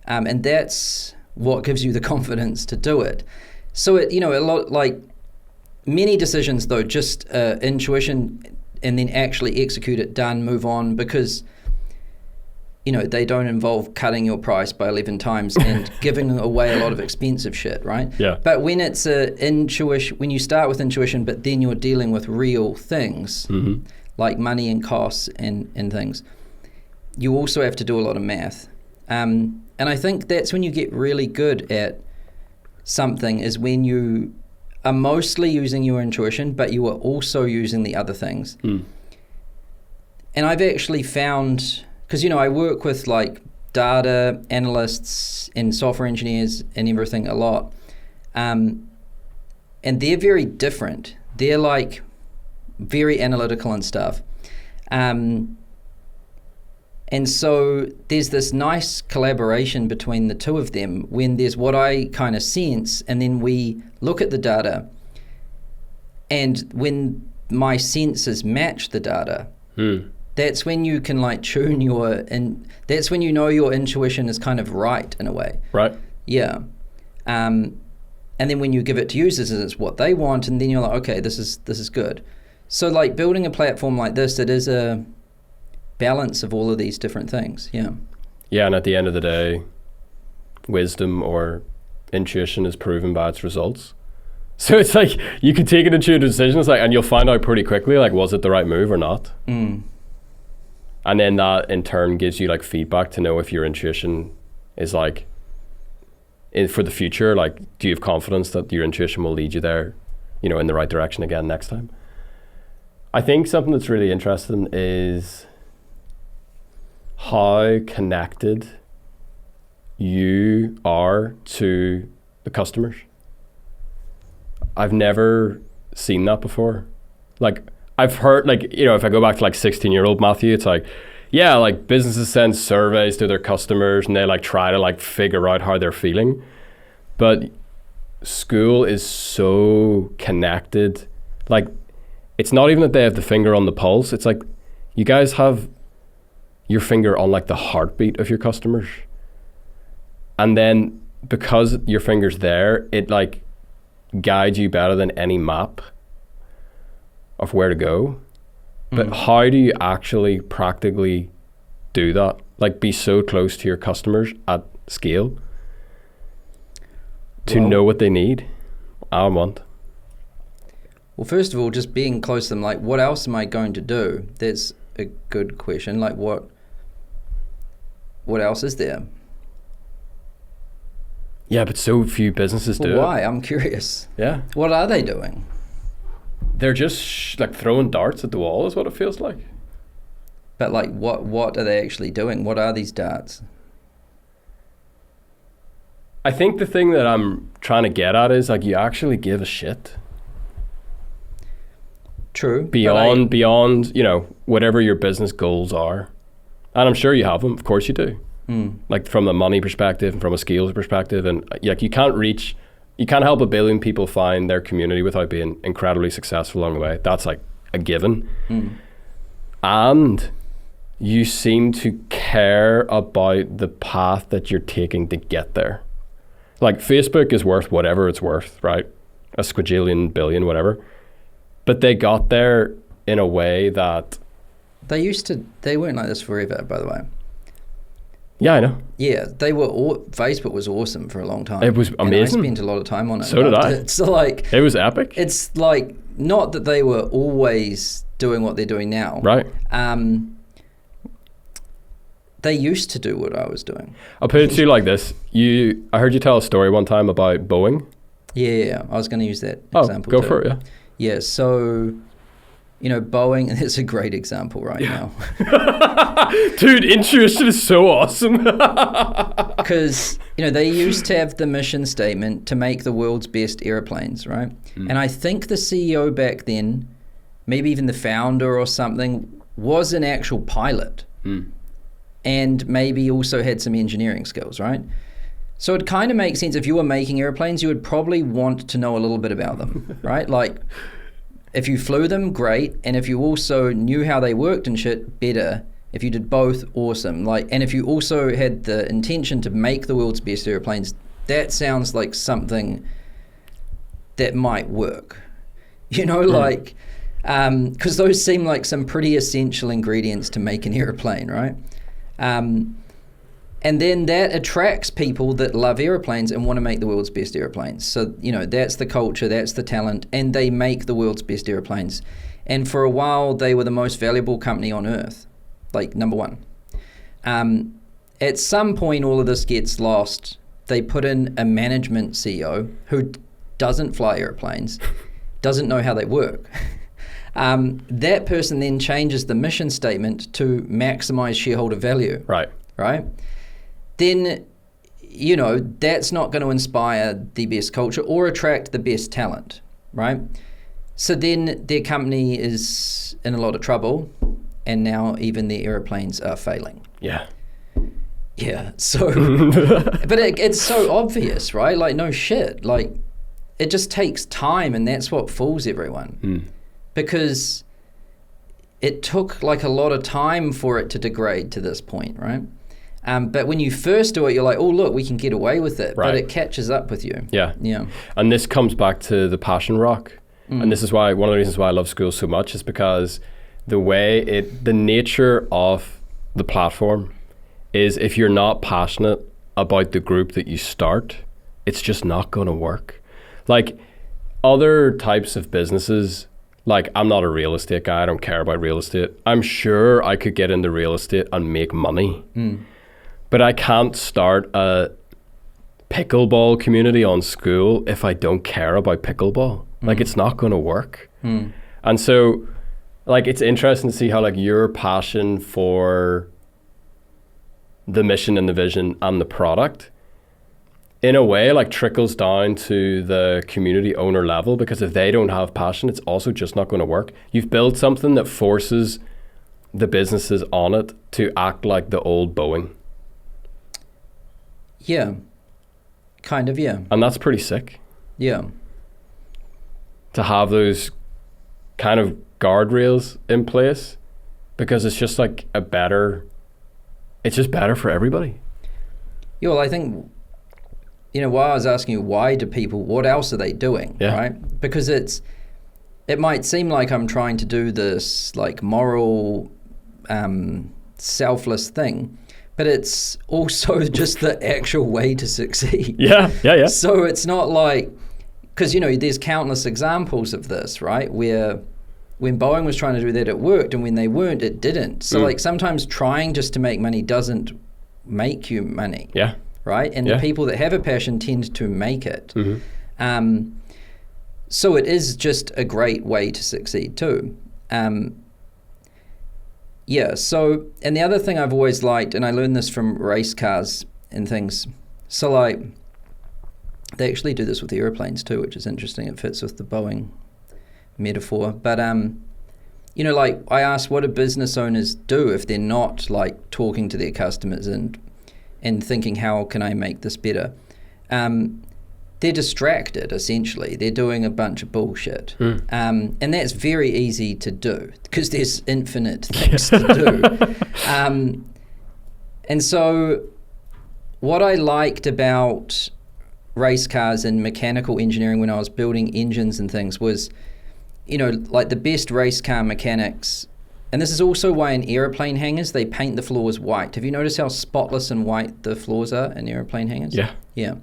And that's what gives you the confidence to do it. So, a lot, like many decisions, though, just intuition and then actually execute it, done, move on, because, they don't involve cutting your price by 11 times and giving away a lot of expensive shit, right? Yeah. But when it's intuition, when you start with intuition, but then you're dealing with real things, like money and costs and things, you also have to do a lot of math. And I think that's when you get really good at something, is when you are mostly using your intuition, but you are also using the other things. And I've actually found, because, I work with like data analysts and software engineers and everything a lot. And they're very different. They're like very analytical and stuff. And so there's this nice collaboration between the two of them when there's what I kind of sense, and then we look at the data, and when my senses match the data, that's when you can like tune and that's when your intuition is kind of right in a way. Right. Yeah. And then when you give it to users, it's what they want, and then you're like, okay, this is good. So like building a platform like this, it is a balance of all of these different things. Yeah. Yeah, and at the end of the day, wisdom or intuition is proven by its results. So it's like you can take an intuitive decision, and you'll find out pretty quickly, like, was it the right move or not? And then that in turn gives you like feedback to know if your intuition is like, for the future, like, do you have confidence that your intuition will lead you there, in the right direction again next time? I think something that's really interesting is how connected you are to the customers. I've never seen that before. Like, I've heard, like, if I go back to like 16-year-old Matthew, it's like, yeah, like businesses send surveys to their customers and they like try to like figure out how they're feeling. But Skool is so connected. Like, it's not even that they have the finger on the pulse. It's like you guys have your finger on like the heartbeat of your customers. And then because your finger's there, it like guides you better than any map of where to go. But how do you actually practically do that? Like, be so close to your customers at scale to know what they need and want? Well, first of all, just being close to them, like, what else am I going to do? That's a good question. Like, what else is there? Yeah, but so few businesses do. Why? I'm curious. Yeah. What are they doing? They're just like throwing darts at the wall is what it feels like. But like, what are they actually doing? What are these darts? I think the thing that I'm trying to get at is like, you actually give a shit. True. Beyond, whatever your business goals are. And I'm sure you have them. Of course you do. Like from a money perspective and from a skills perspective. And like, you can't help 1 billion people find their community without being incredibly successful along the way. That's like a given. And you seem to care about the path that you're taking to get there. Like, Facebook is worth whatever it's worth, right? A squadrillion, billion, whatever. But they got there in a way that... They weren't like this forever, by the way. Yeah, I know. Yeah, Facebook was awesome for a long time. It was amazing. And I spent a lot of time on it. So did I. So like... It was epic. It's like, not that they were always doing what they're doing now. Right. They used to do what I was doing. I'll put it to you like this. I heard you tell a story one time about Boeing. Yeah, I was going to use that example go too. for it, yeah. Yeah, so... Boeing, it's a great example now. Dude, intuition is so awesome. Because, they used to have the mission statement to make the world's best airplanes, right? And I think the CEO back then, maybe even the founder or something, was an actual pilot. And maybe also had some engineering skills, right? So it kind of makes sense. If you were making airplanes, you would probably want to know a little bit about them, right? Like... If you flew them, great. And if you also knew how they worked and shit, better. If you did both, awesome. Like, and if you also had the intention to make the world's best airplanes, that sounds like something that might work. You know, like, because those seem like some pretty essential ingredients to make an airplane, right? And then that attracts people that love airplanes and want to make the world's best airplanes. So, you know, that's the culture, that's the talent, and they make the world's best airplanes. And for a while, they were the most valuable company on earth, like number one. At some point, all of this gets lost. They put in a management CEO who doesn't fly airplanes, doesn't know how they work. That person then changes the mission statement to maximize shareholder value. Right. Then, you know, that's not going to inspire the best culture or attract the best talent, right? So then their company is in a lot of trouble, and now even their airplanes are failing. Yeah. So, but it's so obvious, right? Like, no shit. Like, it just takes time, and that's what fools everyone. Because it took like a lot of time for it to degrade to this point, right? But when you first do it, you're like, oh, look, we can get away with it. Right. But it catches up with you. Yeah. And this comes back to the passion rock. And this is why, one of the reasons why I love Skool so much is because the nature of the platform is if you're not passionate about the group that you start, it's just not going to work. Like other types of businesses, like I'm not a real estate guy, I don't care about real estate. I'm sure I could get into real estate and make money. But I can't start a pickleball community on Skool if I don't care about pickleball. Like it's not going to work. And so like it's interesting to see how like your passion for the mission and the vision and the product in a way like trickles down to the community owner level, because if they don't have passion, it's also just not going to work. You've built something that forces the businesses on it to act like the old Boeing. Yeah, kind of, yeah. And that's pretty sick. Yeah. To have those kind of guardrails in place, because it's just like it's just better for everybody. Yeah, well, I think, you know, why I was asking you, what else are they doing, right? Because it might seem like I'm trying to do this like moral, selfless thing, but it's also just the actual way to succeed. Yeah. So it's not like, because, you know, there's countless examples of this, right? Where when Boeing was trying to do that, it worked, and when they weren't, it didn't. So like sometimes trying just to make money doesn't make you money. Yeah. Right? And the people that have a passion tend to make it. So it is just a great way to succeed too. So, and the other thing I've always liked, and I learned this from race cars and things, so like, they actually do this with airplanes too, which is interesting. It fits with the Boeing metaphor. But, you know, like I asked, what do business owners do if they're not like talking to their customers and thinking, how can I make this better? They're distracted, essentially. They're doing a bunch of bullshit. And that's very easy to do because there's infinite things to do. And so what I liked about race cars and mechanical engineering when I was building engines and things was, you know, like the best race car mechanics, and this is also why in airplane hangars they paint the floors white. Have you noticed how spotless and white the floors are in airplane hangars? Yeah.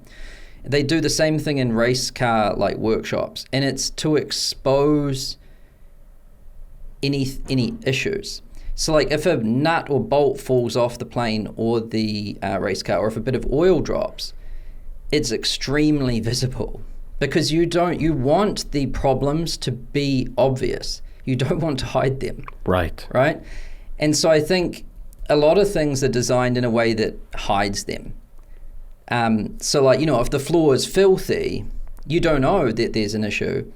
They do the same thing in race car like workshops, and it's to expose any issues. So like if a nut or bolt falls off the plane or the race car, or if a bit of oil drops, it's extremely visible because you want the problems to be obvious. You don't want to hide them. Right? And so I think a lot of things are designed in a way that hides them. So like, you know, if the floor is filthy, you don't know that there's an issue.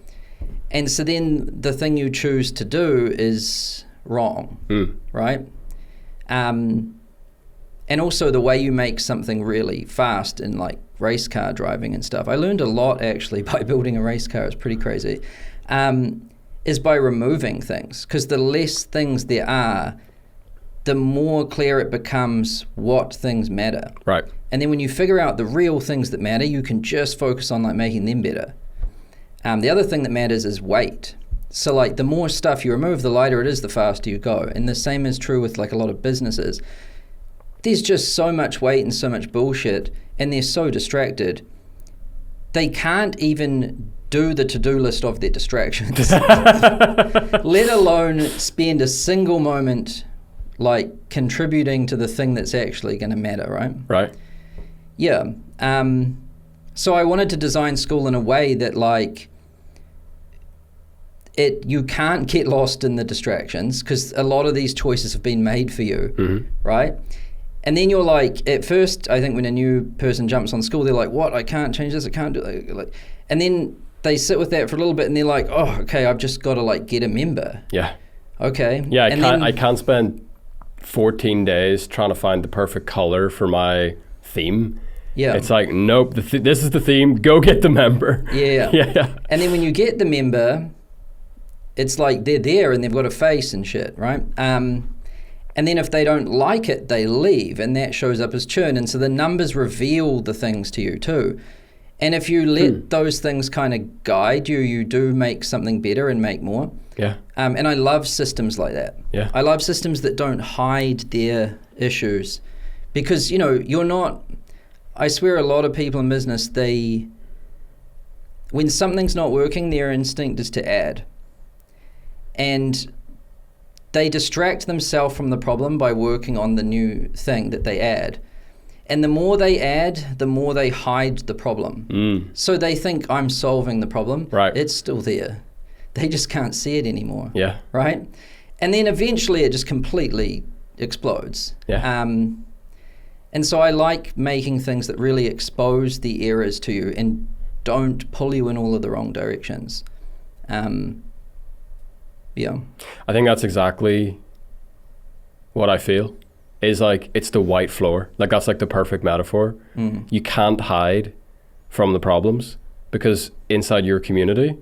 And so then the thing you choose to do is wrong, right? And also the way you make something really fast in like race car driving and stuff. I learned a lot actually by building a race car. It's pretty crazy. Is by removing things, because the less things there are, the more clear it becomes what things matter. Right. And then when you figure out the real things that matter, you can just focus on like making them better. The other thing that matters is weight. So like the more stuff you remove, the lighter it is, the faster you go. And the same is true with like a lot of businesses. There's just so much weight and so much bullshit, and they're so distracted. They can't even do the to-do list of their distractions, let alone spend a single moment like contributing to the thing that's actually going to matter, right? Right. Yeah. So I wanted to design Skool in a way that like you can't get lost in the distractions, because a lot of these choices have been made for you, right? And then you're like, at first, I think when a new person jumps on Skool, they're like, what? I can't change this, I can't do it. Like, and then they sit with that for a little bit and they're like, oh, okay, I've just got to like get a member. Yeah. Okay. Yeah, I can't spend 14 days trying to find the perfect color for my theme. Yeah. It's like, nope, this is the theme, go get the member. Yeah. Yeah. And then when you get the member, it's like they're there and they've got a face and shit, right? And then if they don't like it, they leave, and that shows up as churn. And so the numbers reveal the things to you too. And if you let those things kind of guide you, you do make something better and make more. Yeah. And I love systems like that. Yeah. I love systems that don't hide their issues, because, you know, you're not, I swear a lot of people in business, when something's not working, their instinct is to add. And they distract themselves from the problem by working on the new thing that they add. And the more they add, the more they hide the problem. So they think, I'm solving the problem. Right. It's still there. They just can't see it anymore. Yeah. Right? And then eventually it just completely explodes. Yeah. And so I like making things that really expose the errors to you and don't pull you in all of the wrong directions. Yeah. I think that's exactly what I feel. Is like, it's the white floor. Like, that's like the perfect metaphor. You can't hide from the problems, because inside your community,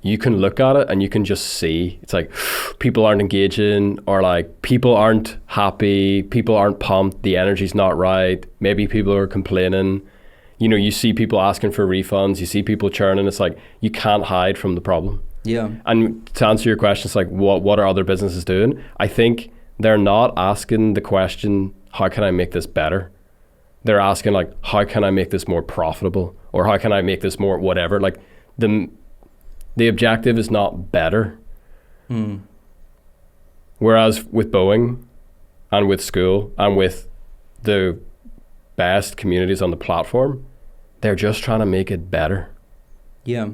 you can look at it and you can just see. It's like, people aren't engaging, or like, people aren't happy, people aren't pumped, the energy's not right, maybe people are complaining. You know, you see people asking for refunds, you see people churning. It's like, you can't hide from the problem. Yeah. And to answer your question, it's like, what are other businesses doing? I think they're not asking the question, how can I make this better? They're asking like, how can I make this more profitable? Or how can I make this more whatever? Like, the objective is not better. Whereas with Boeing and with Skool and with the best communities on the platform, they're just trying to make it better. Yeah.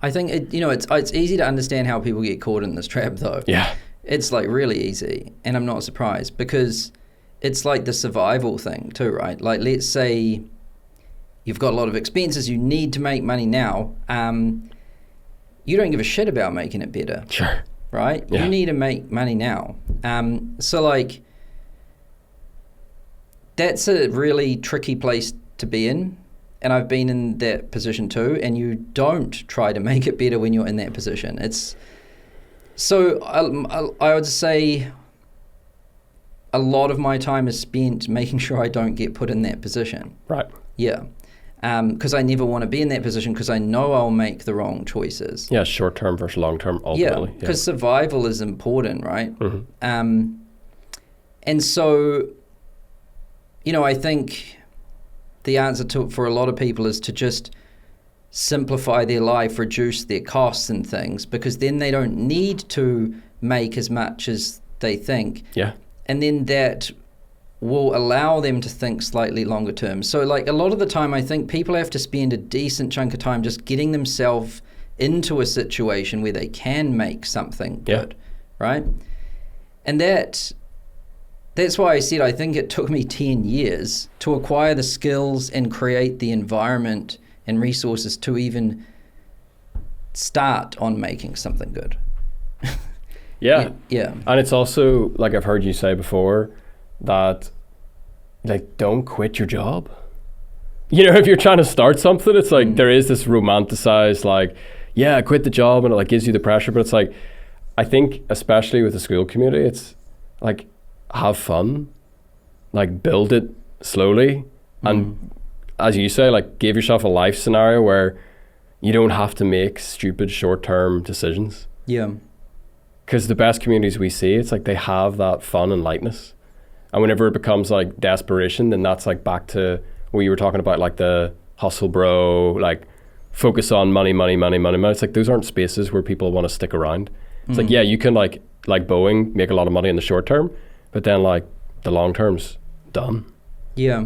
I think it's easy to understand how people get caught in this trap, though. Yeah. It's like really easy, and I'm not surprised, because it's like the survival thing too, right? Like, let's say you've got a lot of expenses, you need to make money now. You don't give a shit about making it better. Sure. Right? Yeah. You need to make money now. So like, that's a really tricky place to be in. And I've been in that position too, and you don't try to make it better when you're in that position. So I would say a lot of my time is spent making sure I don't get put in that position. Right. Yeah. Because I never want to be in that position, because I know I'll make the wrong choices. Yeah, short term versus long term, ultimately. Yeah, because survival is important, right? And so, you know, I think the answer for a lot of people is to just simplify their life, reduce their costs and things, because then they don't need to make as much as they think. Yeah. And then that will allow them to think slightly longer term. So like, a lot of the time, I think people have to spend a decent chunk of time just getting themselves into a situation where they can make something good, right? And that's why I said I think it took me 10 years to acquire the skills and create the environment and resources to even start on making something good. Yeah. Yeah. And it's also, like I've heard you say before, that like, don't quit your job. You know, if you're trying to start something, it's like there is this romanticized like, yeah, quit the job, and it like gives you the pressure. But it's like, I think especially with the Skool community, like have fun, like build it slowly, and as you say, like give yourself a life scenario where you don't have to make stupid short-term decisions. Yeah. Because the best communities we see, it's like they have that fun and lightness. And whenever it becomes like desperation, then that's like back to what you were talking about, like the hustle bro, like focus on money. It's like those aren't spaces where people want to stick around. It's like, yeah, you can like Boeing make a lot of money in the short term, but then like the long term's done. Yeah.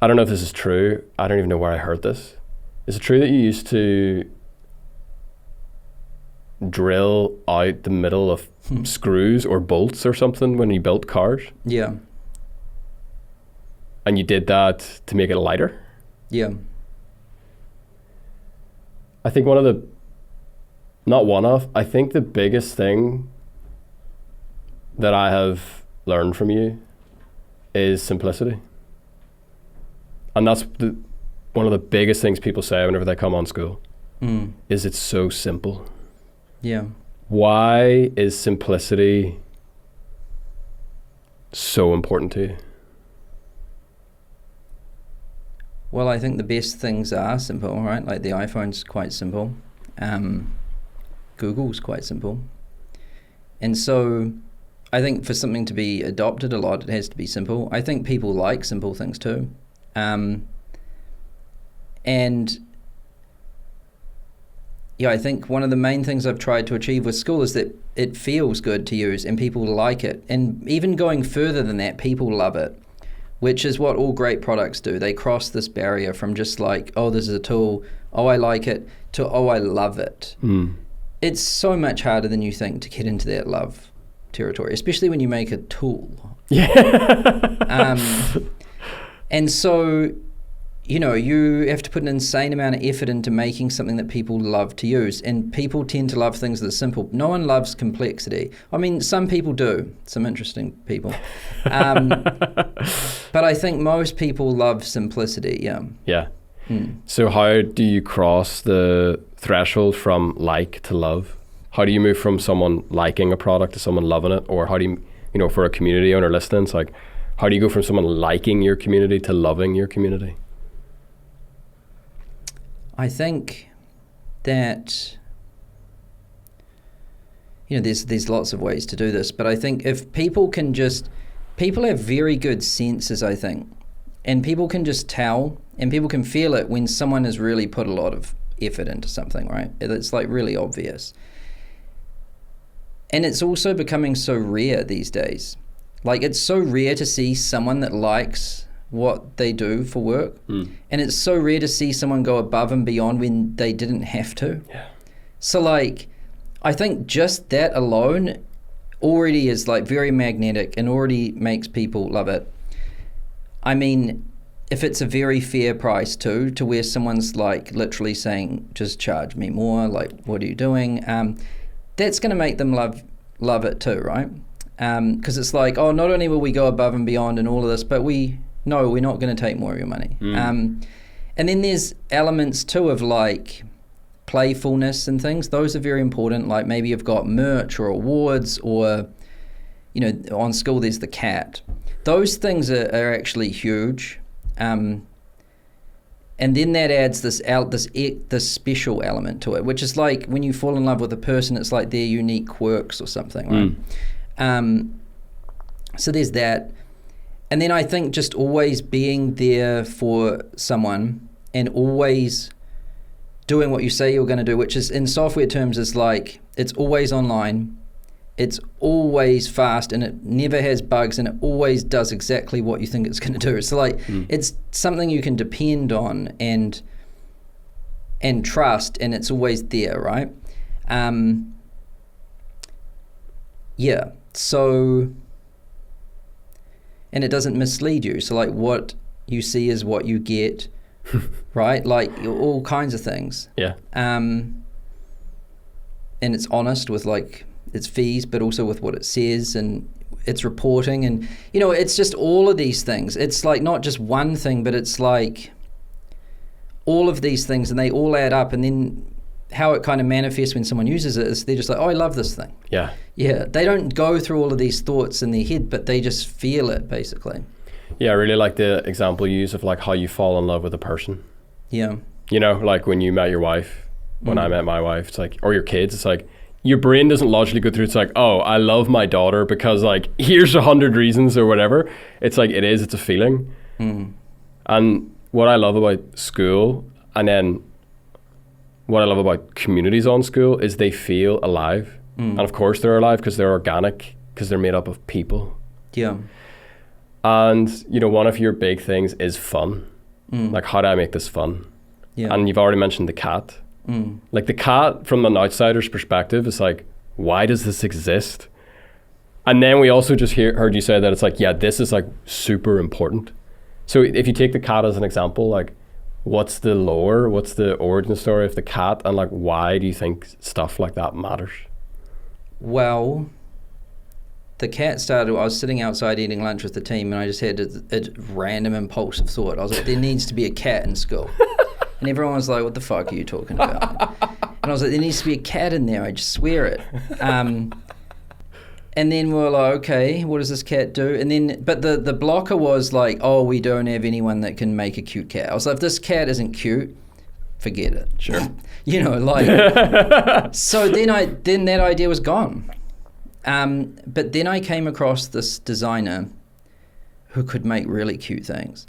I don't know if this is true. I don't even know where I heard this. Is it true that you used to drill out the middle of screws or bolts or something when you built cars? Yeah. And you did that to make it lighter? Yeah. I think I think the biggest thing that I have learned from you is simplicity. And that's one of the biggest things people say whenever they come on Skool, is it's so simple. Yeah. Why is simplicity so important to you? Well, I think the best things are simple, right? Like the iPhone's quite simple. Google's quite simple. And so I think for something to be adopted a lot, it has to be simple. I think people like simple things too. And yeah, I think one of the main things I've tried to achieve with Skool is that it feels good to use and people like it. And even going further than that, people love it, which is what all great products do. They cross this barrier from just like, oh, this is a tool, oh, I like it, to, oh, I love it. It's so much harder than you think to get into that love territory, especially when you make a tool. Yeah. And so, you know, you have to put an insane amount of effort into making something that people love to use. And people tend to love things that are simple. No one loves complexity. I mean, some people do. Some interesting people. But I think most people love simplicity, yeah. Yeah. So how do you cross the threshold from like to love? How do you move from someone liking a product to someone loving it? Or how do you, for a community owner listening, it's like, how do you go from someone liking your community to loving your community? I think that, there's lots of ways to do this, but I think if people have very good senses, I think, and people can just tell, and people can feel it when someone has really put a lot of effort into something, right? It's like really obvious. And it's also becoming so rare these days. Like it's so rare to see someone that likes what they do for work. And it's so rare to see someone go above and beyond when they didn't have to. Yeah. So like, I think just that alone already is like very magnetic and already makes people love it. I mean, if it's a very fair price too, to where someone's like literally saying, just charge me more, like what are you doing? That's gonna make them love it too, right? Because it's like, oh, not only will we go above and beyond and all of this, but we're not going to take more of your money. And then there's elements too of like playfulness and things. Those are very important. Like maybe you've got merch or awards or, on Skool there's the cat. Those things are actually huge. And then that adds this special element to it, which is like when you fall in love with a person, it's like their unique quirks or something, right? So there's that. And then I think just always being there for someone and always doing what you say you're going to do, which is in software terms is like it's always online, it's always fast, and it never has bugs, and it always does exactly what you think it's going to do. It's like it's something you can depend on and trust, and it's always there, right? Yeah. So, and it doesn't mislead you. So like what you see is what you get, right? Like all kinds of things. Yeah. And it's honest with like its fees, but also with what it says and its reporting. And, it's just all of these things. It's like not just one thing, but it's like all of these things, and they all add up. And then how it kind of manifests when someone uses it is they're just like, oh, I love this thing. Yeah. Yeah, they don't go through all of these thoughts in their head, but they just feel it, basically. Yeah, I really like the example you use of like how you fall in love with a person. Yeah. You know, like when you met your wife, when I met my wife, it's like, or your kids, it's like, your brain doesn't logically go through, it's like, oh, I love my daughter because like, here's 100 reasons or whatever. It's like, it's a feeling. And what I love about Skool, and then what I love about communities on Skool, is they feel alive. And of course they're alive because they're organic, because they're made up of people. Yeah. And, you know, one of your big things is fun. Like, how do I make this fun? Yeah. And you've already mentioned the cat. Like, the cat, from an outsider's perspective, is like, why does this exist? And then we also just heard you say that it's like, yeah, this is like super important. So if you take the cat as an example, like, what's the lore, what's the origin story of the cat, and like, why do you think stuff like that matters? Well, the cat started, I was sitting outside eating lunch with the team, and I just had a random impulsive thought. I was like, there needs to be a cat in school. And everyone was like, what the fuck are you talking about? And I was like, there needs to be a cat in there, I just swear it. And then we were like, okay, what does this cat do? And then, but the blocker was like, oh, we don't have anyone that can make a cute cat. I was like, if this cat isn't cute, forget it. Sure. You know, like, so then that idea was gone. But then I came across this designer who could make really cute things.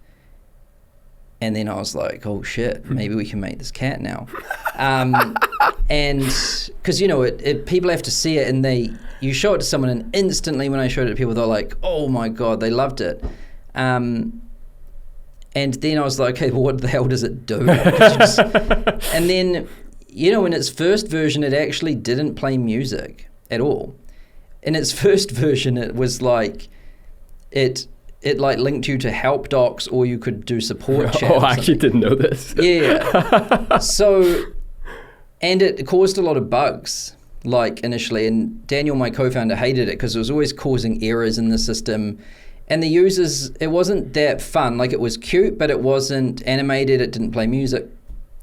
And then I was like, oh shit, maybe we can make this cat now. And because, you know, people have to see it, and you show it to someone, and instantly when I showed it to people, they're like, oh my God, they loved it. And then I was like, okay, well, what the hell does it do? And then, you know, in its first version, it actually didn't play music at all. In its first version, it was like, it like linked you to help docs, or you could do support chat. Oh, I actually didn't know this. Yeah. So, and it caused a lot of bugs, like initially, and Daniel, my co-founder, hated it because it was always causing errors in the system. And the users, it wasn't that fun. Like, it was cute, but it wasn't animated, it didn't play music.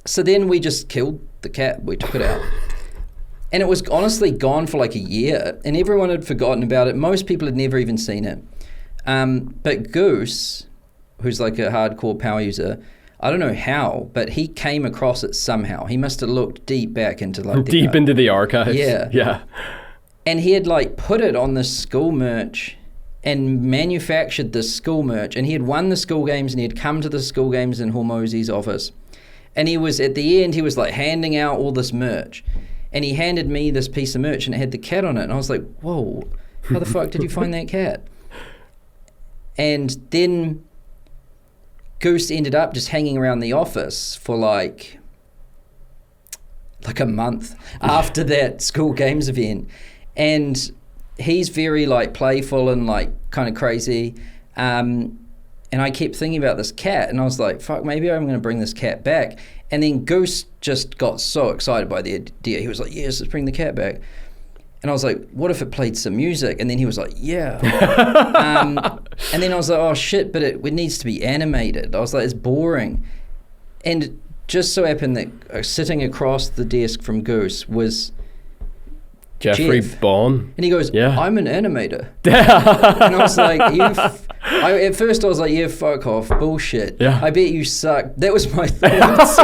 So then we just killed the cat, we took it out. And it was honestly gone for like a year, and everyone had forgotten about it. Most people had never even seen it. But Goose, who's like a hardcore power user, I don't know how, but he came across it somehow. He must have looked deep back into like deep into the archives. Yeah. Yeah. And he had like put it on the Skool merch and manufactured the Skool merch, and he had won the Skool games, and he had come to the Skool games in Hormozi's office. And he was, at the end, he was like handing out all this merch. And he handed me this piece of merch, and it had the cat on it. And I was like, whoa, how the fuck did you find that cat? And then Goose ended up just hanging around the office for like a month after that Skool games event. And he's very like playful and like kind of crazy. And I kept thinking about this cat, and I was like, fuck, maybe I'm going to bring this cat back. And then Goose just got so excited by the idea. He was like, yes, let's bring the cat back. And I was like, what if it played some music? And then he was like, yeah. And then I was like, oh shit, but it needs to be animated. I was like, it's boring. And just so happened that sitting across the desk from Goose was Jeffrey Bond. And he goes, yeah. I'm an animator. And I was like, at first I was like, yeah, fuck off, bullshit. Yeah. I bet you suck. That was my thoughts.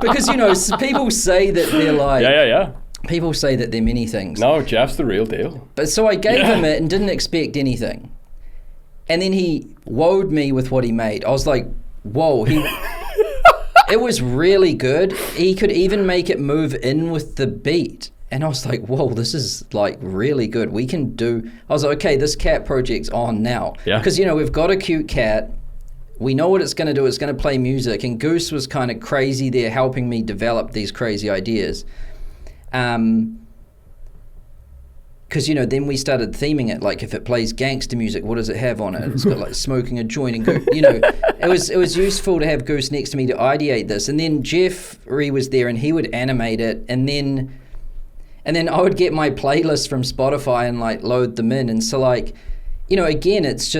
Because, you know, people say that they're like... Yeah. People say that they're many things. No, Jeff's the real deal. But so I gave him it and didn't expect anything. And then he woed me with what he made. I was like, whoa, it was really good. He could even make it move in with the beat. And I was like, whoa, this is like really good. We can do... I was like, okay, this cat project's on now. Yeah. Because, you know, we've got a cute cat. We know what it's going to do. It's going to play music. And Goose was kind of crazy there helping me develop these crazy ideas. Because, you know, then we started theming it. Like, if it plays gangster music, what does it have on it? It's got like smoking a joint, and you know, it was useful to have Goose next to me to ideate this. And then Jeffrey was there, and he would animate it, and then I would get my playlist from Spotify and like load them in. And so, like, you know, again, it's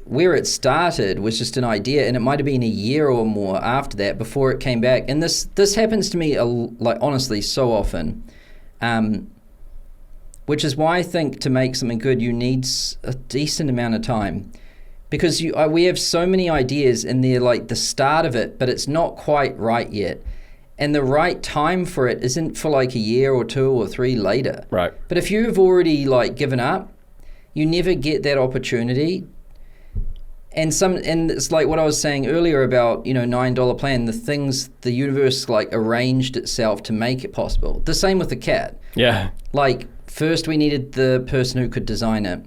where it started was just an idea, and it might have been a year or more after that before it came back. And this happens to me honestly so often, which is why I think to make something good you need a decent amount of time, because we have so many ideas and they're like the start of it, but it's not quite right yet. And the right time for it isn't for like a year or 2 or 3 later. Right. But if you've already like given up, you never get that opportunity. And it's like what I was saying earlier about, $9 plan, the things the universe like arranged itself to make it possible. The same with the cat. Yeah. Like first we needed the person who could design it.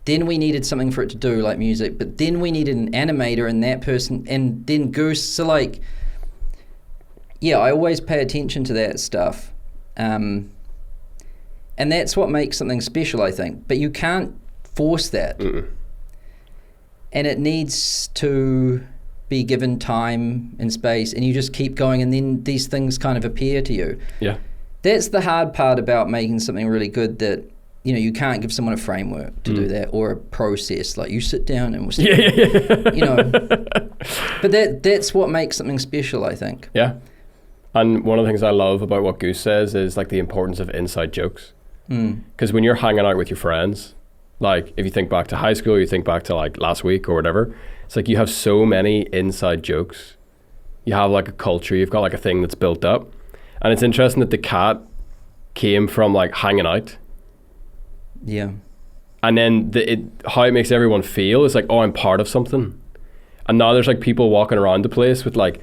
Then we needed something for it to do like music, but then we needed an animator and that person, and then Goose. So like, yeah, I always pay attention to that stuff. And that's what makes something special, I think. But you can't force that. Mm-mm. And it needs to be given time and space, and you just keep going, and then these things kind of appear to you. Yeah. That's the hard part about making something really good, that you can't give someone a framework to do that, or a process. Like you sit down and we'll But that's what makes something special, I think. Yeah. And one of the things I love about what Goose says is like the importance of inside jokes. Because when you're hanging out with your friends, like if you think back to high school, you think back to like last week or whatever, it's like you have so many inside jokes. You have like a culture, you've got like a thing that's built up. And it's interesting that the cat came from like hanging out. Yeah. And then how it makes everyone feel is like, oh, I'm part of something. And now there's like people walking around the place with like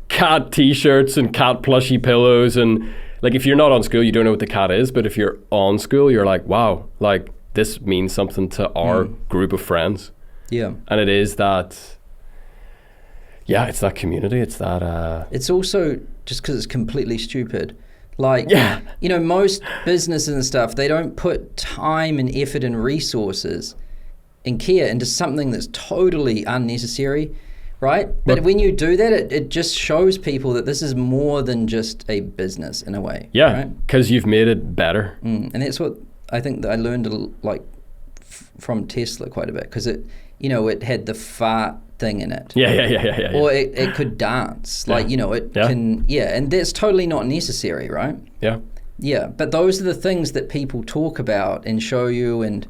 cat t-shirts and cat plushy pillows, and like if you're not on Skool you don't know what the cat is, but if you're on Skool you're like, wow, like this means something to our group of friends. Yeah. And it is that, yeah, it's that community, it's that it's also just because it's completely stupid, like yeah. Most businesses and stuff, they don't put time and effort and resources and care into something that's totally unnecessary. Right? But when you do that, it just shows people that this is more than just a business in a way. Yeah, because you've made it better. And that's what I think that I learned from Tesla quite a bit, because it had the fart thing in it. Yeah. Or it could dance. Like, it can, and that's totally not necessary, right? Yeah. Yeah, but those are the things that people talk about and show you, and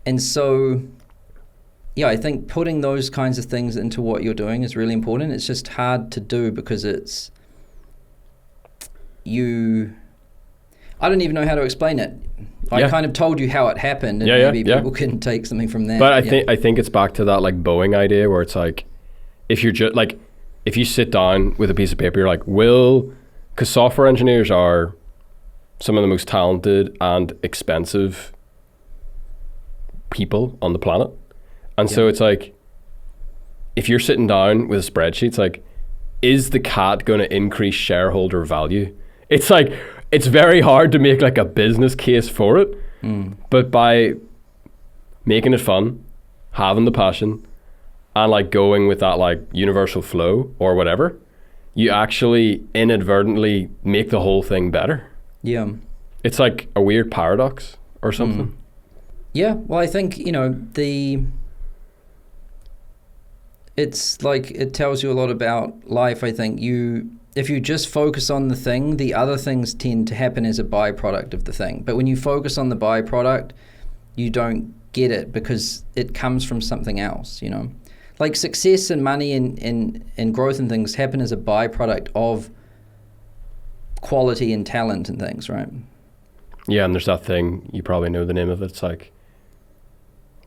and so... Yeah, I think putting those kinds of things into what you're doing is really important. It's just hard to do because I don't even know how to explain it. I kind of told you how it happened, and maybe people can take something from that. But I think it's back to that like Boeing idea where it's like, if you're just like, if you sit down with a piece of paper, you're like, because software engineers are some of the most talented and expensive people on the planet. And so it's like, if you're sitting down with a spreadsheet, it's like, is the cat going to increase shareholder value? It's like, it's very hard to make like a business case for it. But by making it fun, having the passion, and like going with that like universal flow or whatever, you actually inadvertently make the whole thing better. Yeah. It's like a weird paradox or something. Yeah, well, I think, it's like, it tells you a lot about life. I think if you just focus on the thing, the other things tend to happen as a byproduct of the thing. But when you focus on the byproduct, you don't get it because it comes from something else, Like success and money and growth and things happen as a byproduct of quality and talent and things, right? Yeah, and there's that thing, you probably know the name of it, it's like,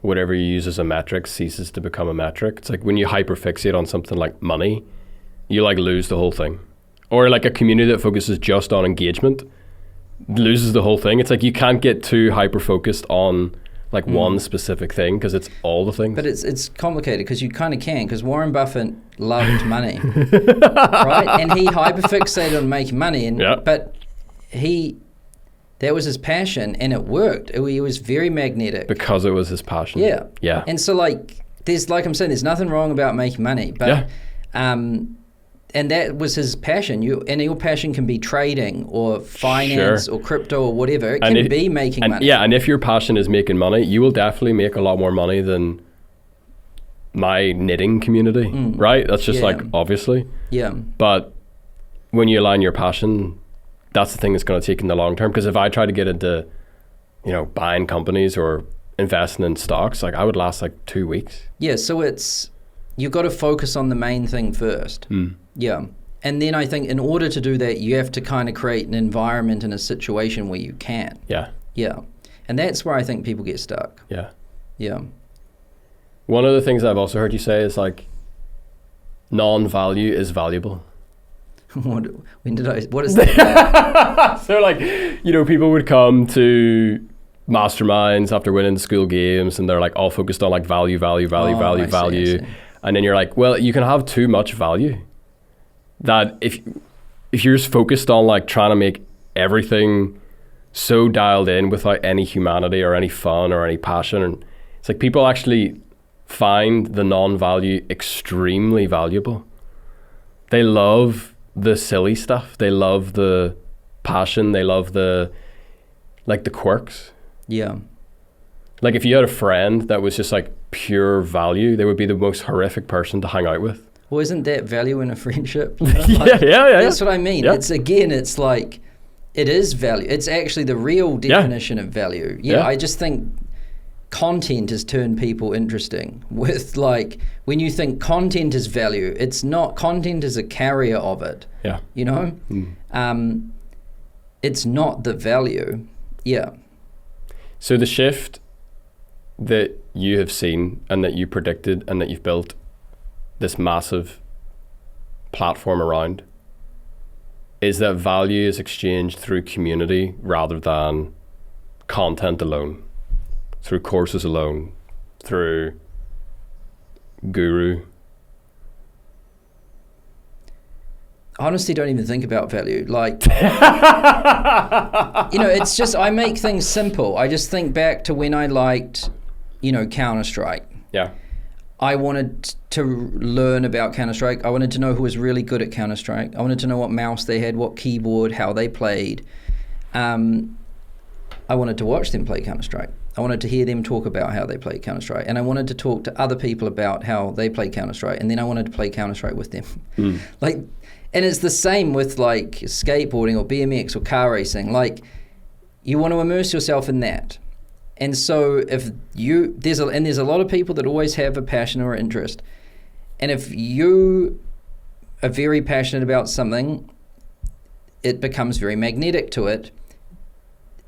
whatever you use as a metric ceases to become a metric. It's like when you hyperfixate on something like money, you like lose the whole thing. Or like a community that focuses just on engagement loses the whole thing. It's like you can't get too hyper-focused on like one specific thing because it's all the things. But it's complicated because you kind of can, because Warren Buffett loved money, right? And he hyperfixated on making money, but that was his passion, and it worked. He was very magnetic. Because it was his passion. Yeah. And so, like, I'm saying, there's nothing wrong about making money, but And that was his passion. And your passion can be trading or finance or crypto or whatever. It can be making money. Yeah, and if your passion is making money, you will definitely make a lot more money than my knitting community, right? That's just like, obviously. Yeah. But when you align your passion, that's the thing that's going to take in the long term. Because if I try to get into, you know, buying companies or investing in stocks, like I would last like 2 weeks. Yeah, so you've got to focus on the main thing first. Yeah. And then I think in order to do that, you have to kind of create an environment and a situation where you can. Yeah. Yeah. And that's where I think people get stuck. Yeah. Yeah. One of the things I've also heard you say is like, non-value is valuable. What is that? So like, you know, people would come to masterminds after winning Skool games and they're like all focused on like value. I see. And then you're like, well, you can have too much value. That if you're just focused on like trying to make everything so dialed in without any humanity or any fun or any passion, and it's like people actually find the non-value extremely valuable. They love the silly stuff. They love the passion. They love the quirks. Yeah. Like if you had a friend that was just like pure value, they would be the most horrific person to hang out with. Well, isn't that value in a friendship? You know? Yeah. That's what I mean. Yeah. It's like, it is value. It's actually the real definition of value. Yeah, I just think content has turned people interesting with like, when you think content is value, it's not. Content is a carrier of it. Yeah. You know? It's not the value. Yeah. So the shift that you have seen and that you predicted and that you've built this massive platform around is that value is exchanged through community rather than content alone, through courses alone, through guru. I honestly don't even think about value. Like, you know, it's just, I make things simple. I just think back to when I liked, you know, Counter-Strike. Yeah. I wanted to learn about Counter-Strike. I wanted to know who was really good at Counter-Strike. I wanted to know what mouse they had, what keyboard, how they played. I wanted to watch them play Counter-Strike. I wanted to hear them talk about how they play Counter-Strike. And I wanted to talk to other people about how they play Counter-Strike. And then I wanted to play Counter-Strike with them. Like, and it's the same with like skateboarding or BMX or car racing. Like, you want to immerse yourself in that. And so if there's a lot of people that always have a passion or interest. And if you are very passionate about something, it becomes very magnetic to it.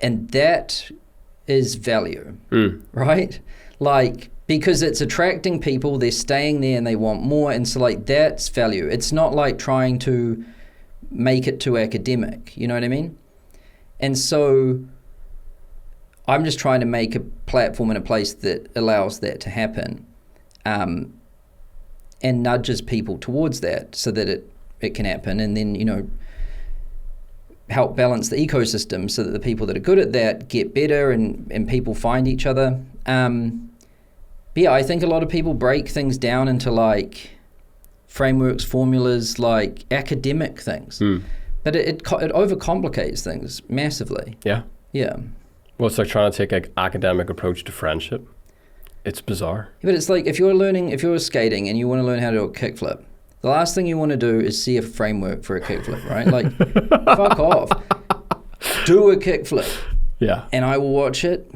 And that is value, right? Like, because it's attracting people, they're staying there and they want more. And so like, that's value. It's not like trying to make it too academic, you know what I mean? And so I'm just trying to make a platform and a place that allows that to happen, and nudges people towards that so that it can happen. And then, you know, help balance the ecosystem so that the people that are good at that get better and people find each other. But yeah, I think a lot of people break things down into like frameworks, formulas, like academic things. But it overcomplicates things massively. Yeah. Yeah. Well, it's like trying to take an academic approach to friendship. It's bizarre. But it's like if you're skating and you want to learn how to do a kickflip, the last thing you want to do is see a framework for a kickflip, right? Like, fuck off. Do a kickflip. Yeah. And I will watch it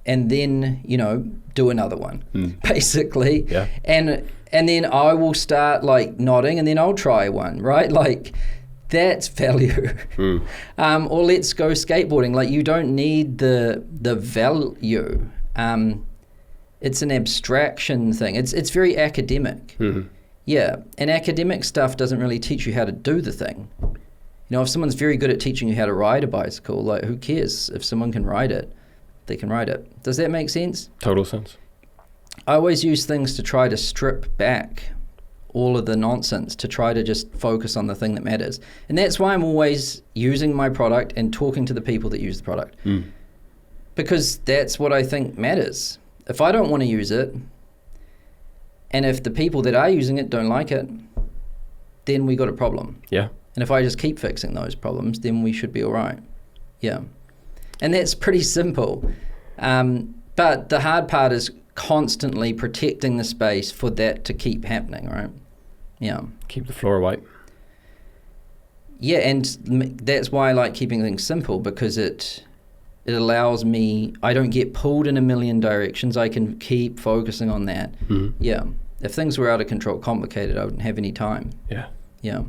and then, you know, do another one, basically. Yeah. And then I will start like nodding and then I'll try one, right? Like, that's value. Or let's go skateboarding. Like, you don't need the value. It's an abstraction thing. It's very academic. Yeah, and academic stuff doesn't really teach you how to do the thing. You know, if someone's very good at teaching you how to ride a bicycle, like, who cares? If someone can ride it, they can ride it. Does that make sense? Total sense. I always use things to try to strip back all of the nonsense, to try to just focus on the thing that matters. And that's why I'm always using my product and talking to the people that use the product. Because that's what I think matters. If I don't want to use it, and if the people that are using it don't like it, then we got a problem. Yeah. And if I just keep fixing those problems, then we should be all right. Yeah. And that's pretty simple. But the hard part is constantly protecting the space for that to keep happening, right? Yeah. Keep the floor white. Yeah, and that's why I like keeping things simple, because it allows me, I don't get pulled in a million directions. I can keep focusing on that. Mm-hmm. Yeah. If things were out of control, complicated, I wouldn't have any time. Yeah. Yeah.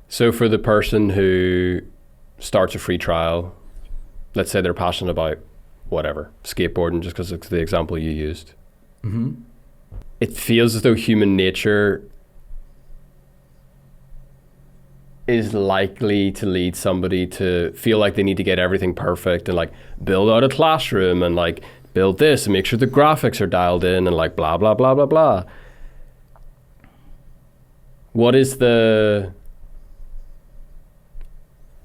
So for the person who starts a free trial, let's say they're passionate about whatever, skateboarding, just because it's the example you used. Mm-hmm. It feels as though human nature is likely to lead somebody to feel like they need to get everything perfect and like build out a classroom and like build this and make sure the graphics are dialed in and like blah, blah, blah, blah, blah. What is the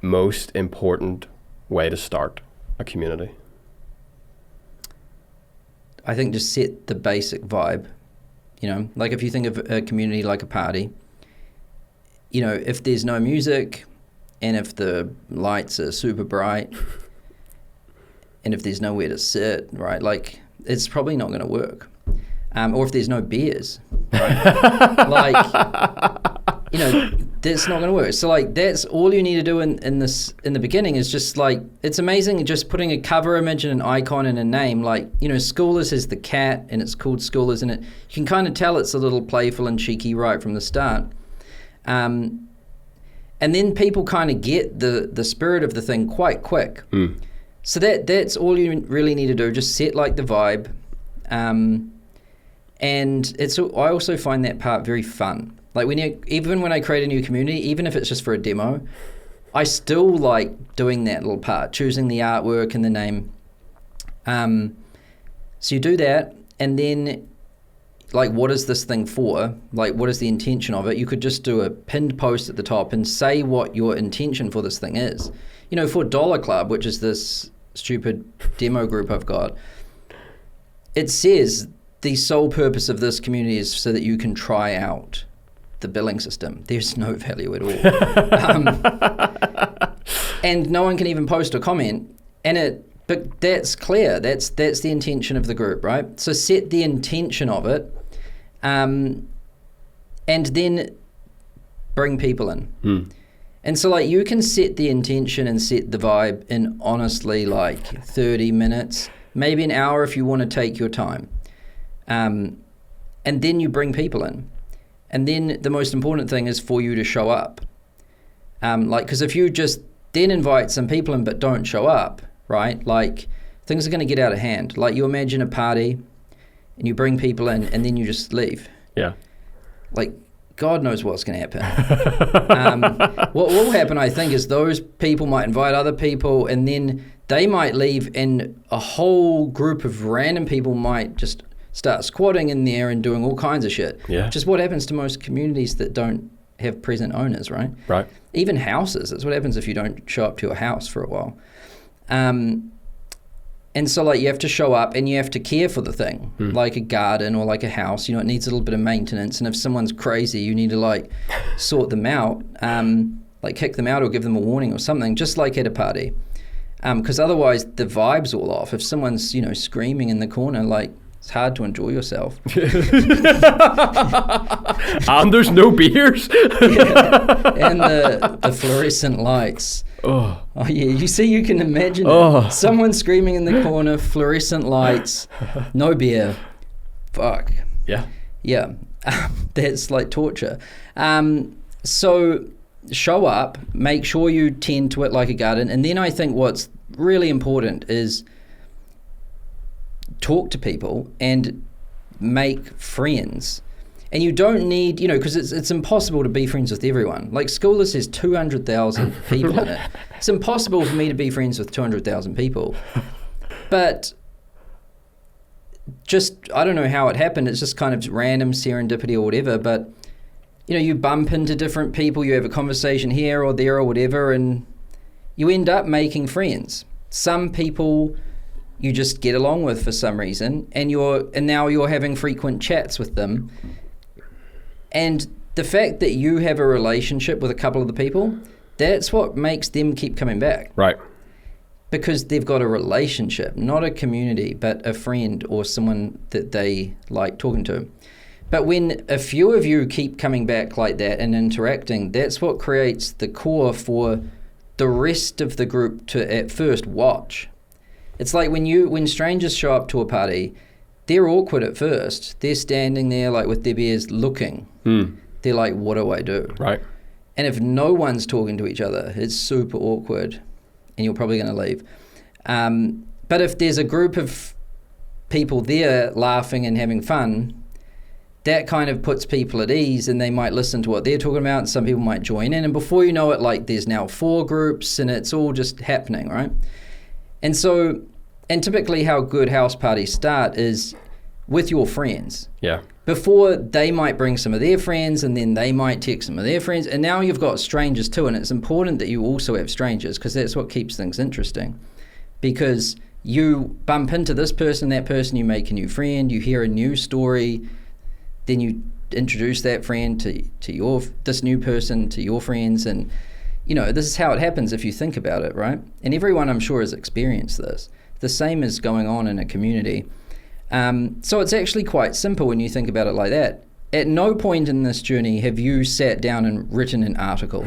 most important way to start a community? I think just set the basic vibe. You know, like if you think of a community like a party, you know, if there's no music and if the lights are super bright and if there's nowhere to sit, right, like it's probably not going to work. Or if there's no beers, right? Like, you know, that's not going to work. So like that's all you need to do in the beginning is just like, it's amazing just putting a cover image and an icon and a name. Like, you know, Schoolers is the cat and it's called Schoolers, and you can kind of tell it's a little playful and cheeky right from the start. And then people kind of get the spirit of the thing quite quick. Mm. So that's all you really need to do. Just set like the vibe. And I also find that part very fun. Like even when I create a new community, even if it's just for a demo, I still like doing that little part, choosing the artwork and the name. So you do that, and then like, what is this thing for? Like, what is the intention of it? You could just do a pinned post at the top and say what your intention for this thing is. You know, for Dollar Club, which is this stupid demo group I've got, it says the sole purpose of this community is so that you can try out the billing system. There's no value at all. And no one can even post or comment. But that's clear. That's the intention of the group, right? So set the intention of it, and then bring people in. Mm. And so like you can set the intention and set the vibe in honestly like 30 minutes, maybe an hour if you want to take your time. And then you bring people in. And then the most important thing is for you to show up. Because if you just then invite some people in but don't show up, right? Like things are going to get out of hand. Like you imagine a party and you bring people in and then you just leave. Yeah. Like God knows what's going to happen. What will happen, I think, is those people might invite other people and then they might leave and a whole group of random people might just start squatting in there and doing all kinds of shit. Yeah. Which is what happens to most communities that don't have present owners, right? Right. Even houses. That's what happens if you don't show up to a house for a while. And so like you have to show up and you have to care for the thing, like a garden or like a house. You know, it needs a little bit of maintenance. And if someone's crazy, you need to like sort them out, like kick them out or give them a warning or something, just like at a party. Because otherwise the vibe's all off. If someone's, you know, screaming in the corner, like it's hard to enjoy yourself. And there's no beers. Yeah. And the fluorescent lights. Oh yeah, you see, you can imagine it. Someone screaming in the corner, fluorescent lights, no beer. Fuck. Yeah. That's like torture. So show up, make sure you tend to it like a garden, and then I think what's really important is talk to people and make friends. And you don't need, you know, because it's impossible to be friends with everyone. Like Skoolers has 200,000 people in it. It's impossible for me to be friends with 200,000 people. But just, I don't know how it happened. It's just kind of random serendipity or whatever. But, you know, you bump into different people, you have a conversation here or there or whatever, and you end up making friends. Some people you just get along with for some reason, and now you're having frequent chats with them. And the fact that you have a relationship with a couple of the people, that's what makes them keep coming back. Right. Because they've got a relationship, not a community, but a friend or someone that they like talking to. But when a few of you keep coming back like that and interacting, that's what creates the core for the rest of the group to at first watch. It's like when strangers show up to a party, they're awkward at first. They're standing there like with their beers looking. They're like, what do I do? Right. And if no one's talking to each other, it's super awkward. And you're probably going to leave. But if there's a group of people there laughing and having fun, that kind of puts people at ease, and they might listen to what they're talking about, and some people might join in. And before you know it, like there's now 4 groups, and it's all just happening, right? And so, and typically how good house parties start is with your friends. Yeah. Before, they might bring some of their friends, and then they might text some of their friends, and now you've got strangers too. And it's important that you also have strangers, because that's what keeps things interesting. Because you bump into this person, that person, you make a new friend, you hear a new story, then you introduce that friend to this new person to your friends, and this is how it happens if you think about it, right? And everyone, I'm sure, has experienced this. The same is going on in a community. So it's actually quite simple when you think about it like that. At no point in this journey have you sat down and written an article.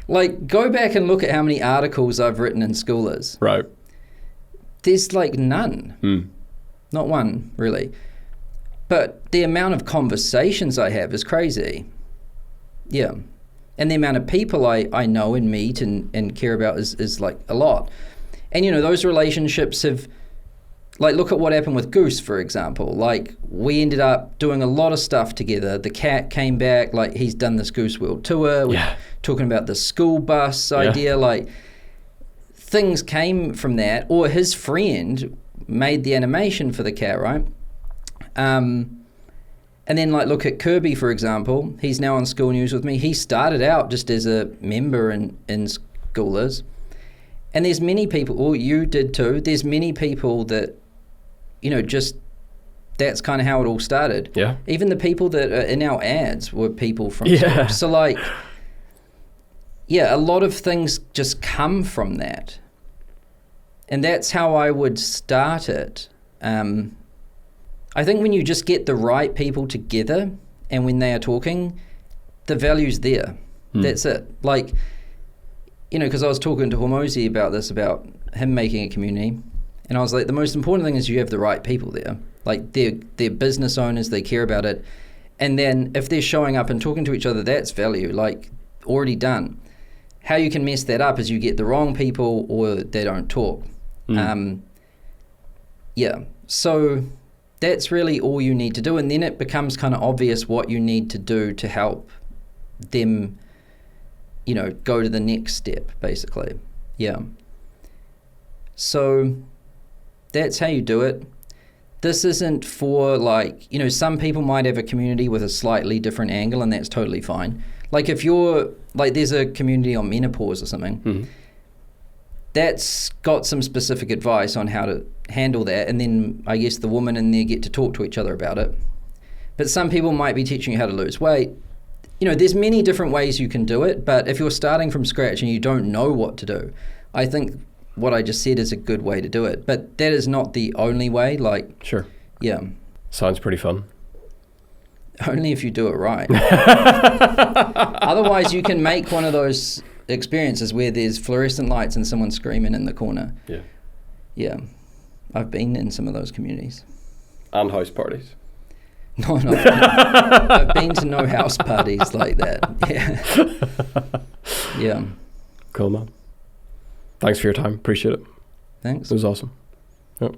Like, go back and look at how many articles I've written in Schoolers. Right. There's like none. Not one, really. But the amount of conversations I have is crazy. Yeah. And the amount of people I know and meet and care about is like a lot. And, those relationships have, like, look at what happened with Goose, for example. Like, we ended up doing a lot of stuff together. The cat came back, like, he's done this Goose World tour. We're talking about the school bus idea. Like, things came from that. Or his friend made the animation for the cat, right? And then, like, look at Kirby, for example. He's now on School News with me. He started out just as a member in Schoolers. And there's many people, or you did too, there's many people that, just, that's kind of how it all started. Yeah. Even the people that are in our ads were people from School. So, like, a lot of things just come from that. And that's how I would start it. I think when you just get the right people together and when they are talking, the value's there. That's it. Like, because I was talking to Hormozy about this, about him making a community, and I was like, the most important thing is you have the right people there. Like, they're business owners, they care about it. And then if they're showing up and talking to each other, that's value, like, already done. How you can mess that up is you get the wrong people or they don't talk. So that's really all you need to do, and then it becomes kind of obvious what you need to do to help them go to the next step, basically. So that's how you do it. This isn't for, like, some people might have a community with a slightly different angle, and that's totally fine. Like, if you're, like, there's a community on menopause or something, that's got some specific advice on how to handle that, and then I guess the women in there get to talk to each other about it. But some people might be teaching you how to lose weight. There's many different ways you can do it, but if you're starting from scratch and you don't know what to do, I think what I just said is a good way to do it. But that is not the only way, like... Sure. Yeah. Sounds pretty fun. Only if you do it right. Otherwise, you can make one of those experiences where there's fluorescent lights and someone screaming in the corner. Yeah. I've been in some of those communities. And house parties. No, I've been to no house parties like that. Yeah. Cool, man. Thanks for your time. Appreciate it. Thanks. It was awesome. Yep.